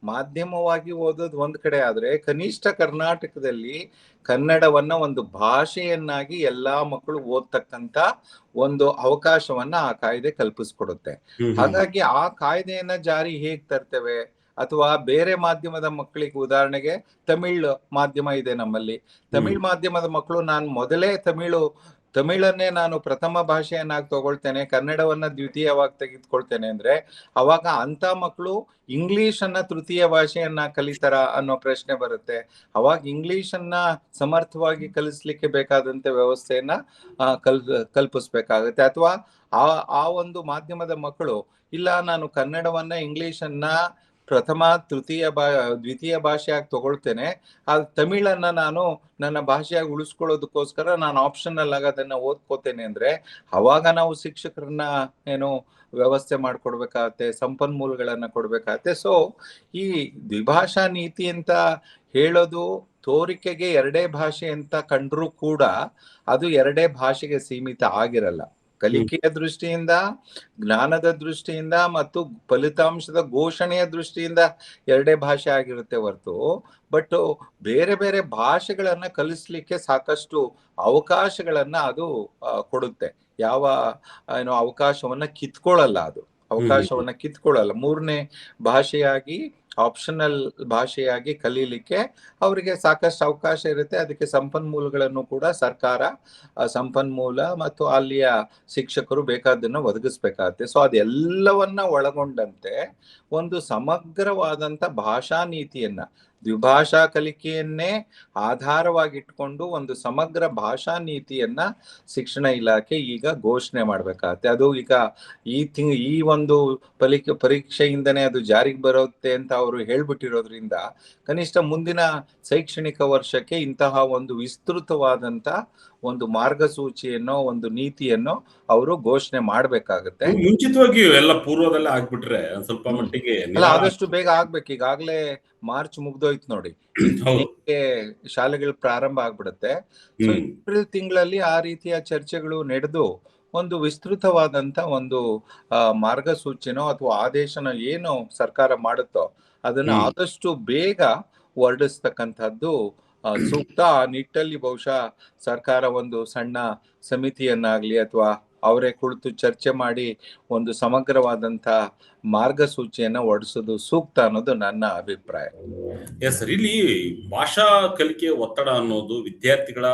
ಮಾಧ್ಯಮವಾಗಿ ಓದೋದು ಒಂದ್ ಕಡೆ ಆದ್ರೆ, ಕನಿಷ್ಠ ಕರ್ನಾಟಕದಲ್ಲಿ ಕನ್ನಡವನ್ನ ಒಂದು ಭಾಷೆಯನ್ನಾಗಿ ಎಲ್ಲಾ ಮಕ್ಕಳು ಓದ್ತಕ್ಕಂತ ಒಂದು ಅವಕಾಶವನ್ನ ಆ ಕಾಯ್ದೆ ಕಲ್ಪಿಸ್ಕೊಡುತ್ತೆ. ಹಾಗಾಗಿ ಆ ಕಾಯ್ದೆಯನ್ನ ಜಾರಿ ಹೇಗ್ ತರ್ತೇವೆ? ಅಥವಾ ಬೇರೆ ಮಾಧ್ಯಮದ ಮಕ್ಕಳಿಗೆ, ಉದಾಹರಣೆಗೆ ತಮಿಳ್ ಮಾಧ್ಯಮ ಇದೆ ನಮ್ಮಲ್ಲಿ. ತಮಿಳ್ ಮಾಧ್ಯಮದ ಮಕ್ಕಳು ನಾನು ಮೊದಲೇ ತಮಿಳನ್ನೇ ನಾನು ಪ್ರಥಮ ಭಾಷೆಯನ್ನಾಗಿ ತಗೊಳ್ತೇನೆ, ಕನ್ನಡವನ್ನ ದ್ವಿತೀಯವಾಗಿ ತೆಗೆದುಕೊಳ್ತೇನೆ ಅಂದ್ರೆ ಅವಾಗ ಅಂತ ಮಕ್ಕಳು ಇಂಗ್ಲಿಷ್ ಅನ್ನ ತೃತೀಯ ಭಾಷೆಯನ್ನ ಕಲಿತಾರ ಅನ್ನೋ ಪ್ರಶ್ನೆ ಬರುತ್ತೆ. ಅವಾಗ ಇಂಗ್ಲಿಷ್ ಅನ್ನ ಸಮರ್ಥವಾಗಿ ಕಲಿಸ್ಲಿಕ್ಕೆ ಬೇಕಾದಂತ ವ್ಯವಸ್ಥೆಯನ್ನ ಕಲ್ಪಿಸ್ಬೇಕಾಗುತ್ತೆ. ಅಥವಾ ಆ ಒಂದು ಮಾಧ್ಯಮದ ಮಕ್ಕಳು ಇಲ್ಲ, ನಾನು ಕನ್ನಡವನ್ನ ಇಂಗ್ಲಿಷನ್ನ ಪ್ರಥಮ ದ್ವಿತೀಯ ಭಾಷೆಯಾಗಿ ತಗೊಳ್ತೇನೆ, ಆ ತಮಿಳನ್ನ ನಾನು ನನ್ನ ಭಾಷೆಯಾಗಿ ಉಳಿಸ್ಕೊಳ್ಳೋದಕ್ಕೋಸ್ಕರ ನಾನು ಆಪ್ಷನಲ್ ಆಗಿ ಅದನ್ನ ಓದ್ಕೋತೇನೆ ಅಂದ್ರೆ ಅವಾಗ ನಾವು ಶಿಕ್ಷಕರನ್ನ ವ್ಯವಸ್ಥೆ ಮಾಡ್ಕೊಡ್ಬೇಕಾಗತ್ತೆ, ಸಂಪನ್ಮೂಲಗಳನ್ನ ಕೊಡ್ಬೇಕಾಗತ್ತೆ. ಸೊ ಈ ದ್ವಿಭಾಷಾ ನೀತಿ ಅಂತ ಹೇಳೋದು ತೋರಿಕೆಗೆ ಎರಡೇ ಭಾಷೆ ಅಂತ ಕಂಡ್ರೂ ಕೂಡ ಅದು ಎರಡೇ ಭಾಷೆಗೆ ಸೀಮಿತ ಆಗಿರಲ್ಲ. ಕಲಿಕೆಯ ದೃಷ್ಟಿಯಿಂದ, ಜ್ಞಾನದ ದೃಷ್ಟಿಯಿಂದ ಮತ್ತು ಫಲಿತಾಂಶದ ಘೋಷಣೆಯ ದೃಷ್ಟಿಯಿಂದ ಎರಡೇ ಭಾಷೆ ಆಗಿರುತ್ತೆ ಹೊರತು, ಬಟ್ ಬೇರೆ ಬೇರೆ ಭಾಷೆಗಳನ್ನ ಕಲಿಸ್ಲಿಕ್ಕೆ ಸಾಕಷ್ಟು ಅವಕಾಶಗಳನ್ನ ಅದು ಕೊಡುತ್ತೆ. ಯಾವ ಅವಕಾಶವನ್ನ ಕಿತ್ಕೊಳ್ಳಲ್ಲ, ಅದು ಅವಕಾಶವನ್ನ ಕಿತ್ಕೊಳ್ಳಲ್ಲ. ಮೂರನೇ ಭಾಷೆಯಾಗಿ, ಆಪ್ಷನಲ್ ಭಾಷೆಯಾಗಿ ಕಲೀಲಿಕ್ಕೆ ಅವರಿಗೆ ಸಾಕಷ್ಟು ಅವಕಾಶ ಇರುತ್ತೆ. ಅದಕ್ಕೆ ಸಂಪನ್ಮೂಲಗಳನ್ನು ಕೂಡ ಸರ್ಕಾರ ಸಂಪನ್ಮೂಲ ಮತ್ತು ಅಲ್ಲಿಯ ಶಿಕ್ಷಕರು ಬೇಕಾದನ್ನ ಒದಗಿಸ್ಬೇಕಾಗತ್ತೆ. ಸೊ ಅದೆಲ್ಲವನ್ನ ಒಳಗೊಂಡಂತೆ ಒಂದು ಸಮಗ್ರವಾದಂತ ಭಾಷಾ ನೀತಿಯನ್ನ, ದ್ವಿಭಾಷಾ ಕಲಿಕೆಯನ್ನೇ ಆಧಾರವಾಗಿಟ್ಕೊಂಡು ಒಂದು ಸಮಗ್ರ ಭಾಷಾ ನೀತಿಯನ್ನ ಶಿಕ್ಷಣ ಇಲಾಖೆ ಈಗ ಘೋಷಣೆ ಮಾಡ್ಬೇಕಾಗತ್ತೆ. ಅದು ಈಗ ಈ ಒಂದು ಪರೀಕ್ಷೆಯಿಂದನೇ ಅದು ಜಾರಿಗೆ ಬರುತ್ತೆ ಅಂತ ಅವರು ಹೇಳ್ಬಿಟ್ಟಿರೋದ್ರಿಂದ ಕನಿಷ್ಠ ಮುಂದಿನ ಶೈಕ್ಷಣಿಕ ವರ್ಷಕ್ಕೆ ಇಂತಹ ಒಂದು ವಿಸ್ತೃತವಾದಂತ ಒಂದು ಮಾರ್ಗಸೂಚಿಯನ್ನೋ ಒಂದು ನೀತಿಯನ್ನೋ ಅವರು ಘೋಷಣೆ ಮಾಡ್ಬೇಕಾಗತ್ತೆ. ಮುಂಚಿತವಾಗಿ ಎಲ್ಲ ಪೂರ್ವದಲ್ಲೇ ಆಗ್ಬಿಟ್ರೆ ಸ್ವಲ್ಪ ಮಟ್ಟಿಗೆ ಆದಷ್ಟು ಬೇಗ ಆಗ್ಬೇಕು. ಈಗಾಗ್ಲೇ ಮಾರ್ಚ್ ಮುಗ್ದೋಯ್ತು ನೋಡಿ, ಶಾಲೆಗಳು ಪ್ರಾರಂಭ ಆಗ್ಬಿಡುತ್ತೆ. ಸೊ ಏಪ್ರಿಲ್ ತಿಂಗಳಲ್ಲಿ ಆ ರೀತಿಯ ಚರ್ಚೆಗಳು ನಡೆದು ಒಂದು ವಿಸ್ತೃತವಾದಂತ ಒಂದು ಮಾರ್ಗಸೂಚಿನೋ ಅಥವಾ ಆದೇಶನ ಏನು ಸರ್ಕಾರ ಮಾಡುತ್ತೋ ಅದನ್ನ ಆದಷ್ಟು ಬೇಗ ಹೊರಡಿಸ್ತಕ್ಕಂಥದ್ದು ಸೂಕ್ತ. ಆ ನಿಟ್ಟಲ್ಲಿ ಬಹುಶಃ ಸರ್ಕಾರ ಒಂದು ಸಣ್ಣ ಸಮಿತಿಯನ್ನಾಗ್ಲಿ ಅಥವಾ ಅವರೇ ಕುಳಿತು ಚರ್ಚೆ ಮಾಡಿ ಒಂದು ಸಮಗ್ರವಾದಂತ ಮಾರ್ಗಸೂಚಿಯನ್ನ ಹೊರಡಿಸೋದು ಸೂಕ್ತ ಅನ್ನೋದು ನನ್ನ ಅಭಿಪ್ರಾಯ. ಸರ್, ಇಲ್ಲಿ ಭಾಷಾ ಕಲಿಕೆ ಒತ್ತಡ ಅನ್ನೋದು ವಿದ್ಯಾರ್ಥಿಗಳ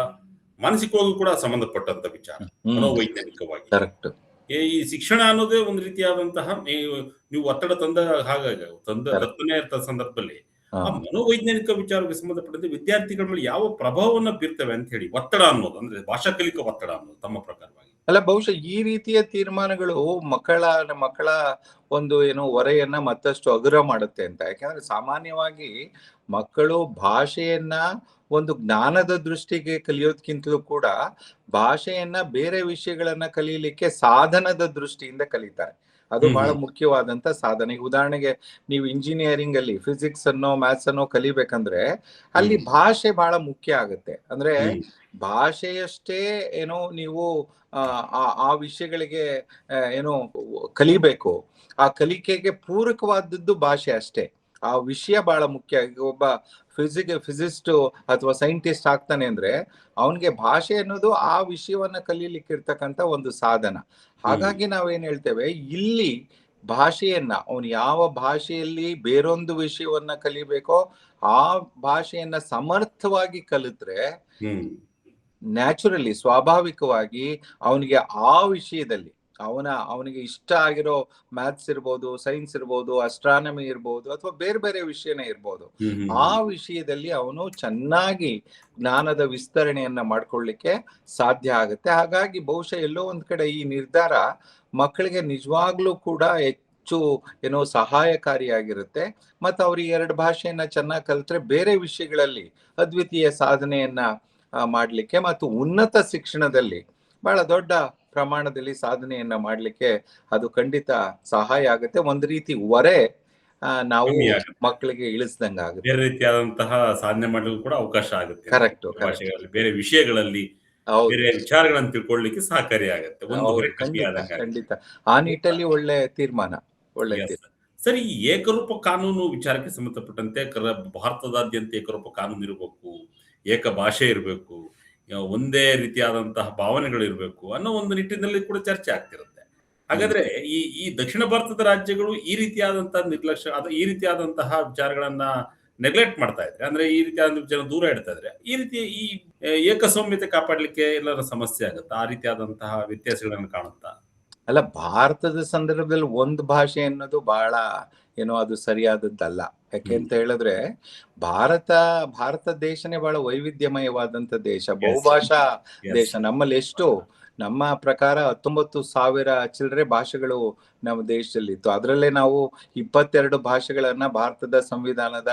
ಮಾನಸಿಕವಾಗಿ ಕೂಡ ಸಂಬಂಧಪಟ್ಟಂತ ವಿಚಾರ, ಮನೋವೈಜ್ಞಾನಿಕವಾಗಿ. ಕರೆಕ್ಟ್. ಈ ಶಿಕ್ಷಣ ಅನ್ನೋದೇ ಒಂದು ರೀತಿಯಾದಂತಹ ನೀವು ಒತ್ತಡ ತತ್ತನೇ ಇರ್ತ ಸಂದರ್ಭದಲ್ಲಿ ಆ ಮನೋವೈಜ್ಞಾನಿಕ ವಿಚಾರಕ್ಕೆ ಸಂಬಂಧಪಟ್ಟಂತೆ ವಿದ್ಯಾರ್ಥಿಗಳ ಮೇಲೆ ಯಾವ ಪ್ರಭಾವವನ್ನ ಬೀರ್ತವೆ ಅಂತ ಹೇಳಿ ಒತ್ತಡ ಅನ್ನೋದು, ಅಂದ್ರೆ ಭಾಷಾ ಕಲಿಕಾ ಒತ್ತಡ ಅನ್ನೋದು ತಮ್ಮ ಪ್ರಕಾರವಾಗಿ? ಅಲ್ಲ, ಬಹುಶಃ ಈ ರೀತಿಯ ತೀರ್ಮಾನಗಳು ಮಕ್ಕಳ ಒಂದು ಹೊರೆಯನ್ನ ಮತ್ತಷ್ಟು ಹಗುರ ಮಾಡುತ್ತೆ ಅಂತ. ಯಾಕಂದ್ರೆ ಸಾಮಾನ್ಯವಾಗಿ ಮಕ್ಕಳು ಭಾಷೆಯನ್ನ ಒಂದು ಜ್ಞಾನದ ದೃಷ್ಟಿಗೆ ಕಲಿಯೋದ್ಕಿಂತಲೂ ಕೂಡ ಭಾಷೆಯನ್ನ ಬೇರೆ ವಿಷಯಗಳನ್ನ ಕಲೀಲಿಕ್ಕೆ ಸಾಧನದ ದೃಷ್ಟಿಯಿಂದ ಕಲಿತಾರೆ. ಅದು ಬಹಳ ಮುಖ್ಯವಾದಂತ ಸಾಧನೆ. ಉದಾಹರಣೆಗೆ ನೀವು ಇಂಜಿನಿಯರಿಂಗ್ ಅಲ್ಲಿ ಫಿಸಿಕ್ಸ್ ಅನ್ನೋ ಮ್ಯಾಥ್ಸ್ ಅನ್ನೋ ಕಲಿಬೇಕಂದ್ರೆ ಅಲ್ಲಿ ಭಾಷೆ ಬಹಳ ಮುಖ್ಯ ಆಗುತ್ತೆ. ಅಂದ್ರೆ ಭಾಷೆಯಷ್ಟೇ ನೀವು ಆ ವಿಷಯಗಳಿಗೆ ಕಲಿಬೇಕು. ಆ ಕಲಿಕೆಗೆ ಪೂರಕವಾದದ್ದು ಭಾಷೆ ಅಷ್ಟೇ. ಆ ವಿಷಯ ಬಹಳ ಮುಖ್ಯ. ಈಗ ಒಬ್ಬ ಫಿಸಿಸ್ಟ್ ಅಥವಾ ಸೈಂಟಿಸ್ಟ್ ಆಗ್ತಾನೆ ಅಂದ್ರೆ ಅವನಿಗೆ ಭಾಷೆ ಅನ್ನೋದು ಆ ವಿಷಯವನ್ನ ಕಲೀಲಿಕ್ಕೆ ಇರ್ತಕ್ಕಂಥ ಒಂದು ಸಾಧನ. ಹಾಗಾಗಿ ನಾವೇನ್ ಹೇಳ್ತೇವೆ, ಇಲ್ಲಿ ಭಾಷೆಯನ್ನ ಅವನು ಯಾವ ಭಾಷೆಯಲ್ಲಿ ಬೇರೊಂದು ವಿಷಯವನ್ನ ಕಲಿಬೇಕೋ ಆ ಭಾಷೆಯನ್ನ ಸಮರ್ಥವಾಗಿ ಕಲಿತ್ರೆ ನ್ಯಾಚುರಲಿ, ಸ್ವಾಭಾವಿಕವಾಗಿ ಅವನಿಗೆ ಆ ವಿಷಯದಲ್ಲಿ ಅವನಿಗೆ ಇಷ್ಟ ಆಗಿರೋ ಮ್ಯಾಥ್ಸ್ ಇರ್ಬೋದು, ಸೈನ್ಸ್ ಇರ್ಬೋದು, ಅಸ್ಟ್ರಾನಮಿ ಇರ್ಬೋದು, ಅಥವಾ ಬೇರೆ ಬೇರೆ ವಿಷಯನೇ ಇರ್ಬೋದು, ಆ ವಿಷಯದಲ್ಲಿ ಅವನು ಚೆನ್ನಾಗಿ ಜ್ಞಾನದ ವಿಸ್ತರಣೆಯನ್ನ ಮಾಡ್ಕೊಳ್ಳಿಕ್ಕೆ ಸಾಧ್ಯ ಆಗುತ್ತೆ. ಹಾಗಾಗಿ ಬಹುಶಃ ಎಲ್ಲೋ ಒಂದ್ ಕಡೆ ಈ ನಿರ್ಧಾರ ಮಕ್ಕಳಿಗೆ ನಿಜವಾಗ್ಲೂ ಕೂಡ ಹೆಚ್ಚು ಸಹಾಯಕಾರಿಯಾಗಿರುತ್ತೆ. ಮತ್ತು ಅವ್ರಿಗೆ ಎರಡು ಭಾಷೆಯನ್ನ ಚೆನ್ನಾಗಿ ಕಲಿತ್ರೆ ಬೇರೆ ವಿಷಯಗಳಲ್ಲಿ ಅದ್ವಿತೀಯ ಸಾಧನೆಯನ್ನ ಮಾಡ್ಲಿಕ್ಕೆ ಮತ್ತು ಉನ್ನತ ಶಿಕ್ಷಣದಲ್ಲಿ ಬಹಳ ದೊಡ್ಡ ಪ್ರಮಾಣದಲ್ಲಿ ಸಾಧನೆಯನ್ನ ಮಾಡ್ಲಿಕ್ಕೆ ಅದು ಖಂಡಿತ ಸಹಾಯ ಆಗುತ್ತೆ. ಒಂದ್ ರೀತಿ ಹೊರೆ ನಾವು ಮಕ್ಕಳಿಗೆ ಇಳಿಸ್ದಂಗ ಆಗುತ್ತೆ. ಬೇರೆ ರೀತಿಯಾದಂತಹ ಸಾಧನೆ ಮಾಡಲು ಕೂಡ ಅವಕಾಶ ಆಗುತ್ತೆ. ಕರೆಕ್ಟ್. ಬೇರೆ ವಿಷಯಗಳಲ್ಲಿ ಬೇರೆ ವಿಚಾರಗಳನ್ನು ತಿಳ್ಕೊಳ್ಳಿಕ್ಕೆ ಸಹಕಾರಿಯಾಗುತ್ತೆ. ಖಂಡಿತ ಆ ನಿಟ್ಟಲ್ಲಿ ಒಳ್ಳೆ ತೀರ್ಮಾನ. ಸರಿ, ಈ ಏಕರೂಪ ಕಾನೂನು ವಿಚಾರಕ್ಕೆ ಸಂಬಂಧಪಟ್ಟಂತೆ ಭಾರತದಾದ್ಯಂತ ಏಕರೂಪ ಕಾನೂನು ಇರಬೇಕು, ಏಕ ಭಾಷೆ ಇರಬೇಕು, ಒಂದೇ ರೀತಿಯಾದಂತಹ ಭಾವನೆಗಳಿರ್ಬೇಕು ಅನ್ನೋ ಒಂದು ನಿಟ್ಟಿನಲ್ಲಿ ಕೂಡ ಚರ್ಚೆ ಆಗ್ತಿರುತ್ತೆ. ಹಾಗಾದ್ರೆ ಈ ದಕ್ಷಿಣ ಭಾರತದ ರಾಜ್ಯಗಳು ಈ ರೀತಿಯಾದಂತಹ ನಿರ್ಲಕ್ಷ್ಯ ಈ ರೀತಿಯಾದಂತಹ ವಿಚಾರಗಳನ್ನ ನೆಗ್ಲೆಕ್ಟ್ ಮಾಡ್ತಾ ಇದ್ರೆ, ಅಂದ್ರೆ ಈ ರೀತಿಯಾದ ಜನ ದೂರ ಇಡ್ತಾ ಇದ್ರೆ, ಈ ರೀತಿ ಈ ಏಕಸೌಮ್ಯತೆ ಕಾಪಾಡ್ಲಿಕ್ಕೆ ಎಲ್ಲರ ಸಮಸ್ಯೆ ಆಗುತ್ತಾ? ಆ ರೀತಿಯಾದಂತಹ ವ್ಯತ್ಯಾಸಗಳನ್ನು ಕಾಣುತ್ತಾ? ಅಲ್ಲ, ಭಾರತದ ಸಂದರ್ಭದಲ್ಲಿ ಒಂದು ಭಾಷೆ ಅನ್ನೋದು ಬಹಳ ಅದು ಸರಿಯಾದದ್ದಲ್ಲ. ಯಾಕೆ ಅಂತ ಹೇಳಿದ್ರೆ ಭಾರತ ದೇಶನೇ ಬಹಳ ವೈವಿಧ್ಯಮಯವಾದಂತ ದೇಶ, ಬಹುಭಾಷಾ ದೇಶ. ನಮ್ಮಲ್ಲಿ ನಮ್ಮ ಪ್ರಕಾರ 19,000 ಚಿಲ್ಲರೆ ಭಾಷೆಗಳು ನಮ್ಮ ದೇಶದಲ್ಲಿತ್ತು. ಅದರಲ್ಲೇ ನಾವು 22 ಭಾಷೆಗಳನ್ನ ಭಾರತದ ಸಂವಿಧಾನದ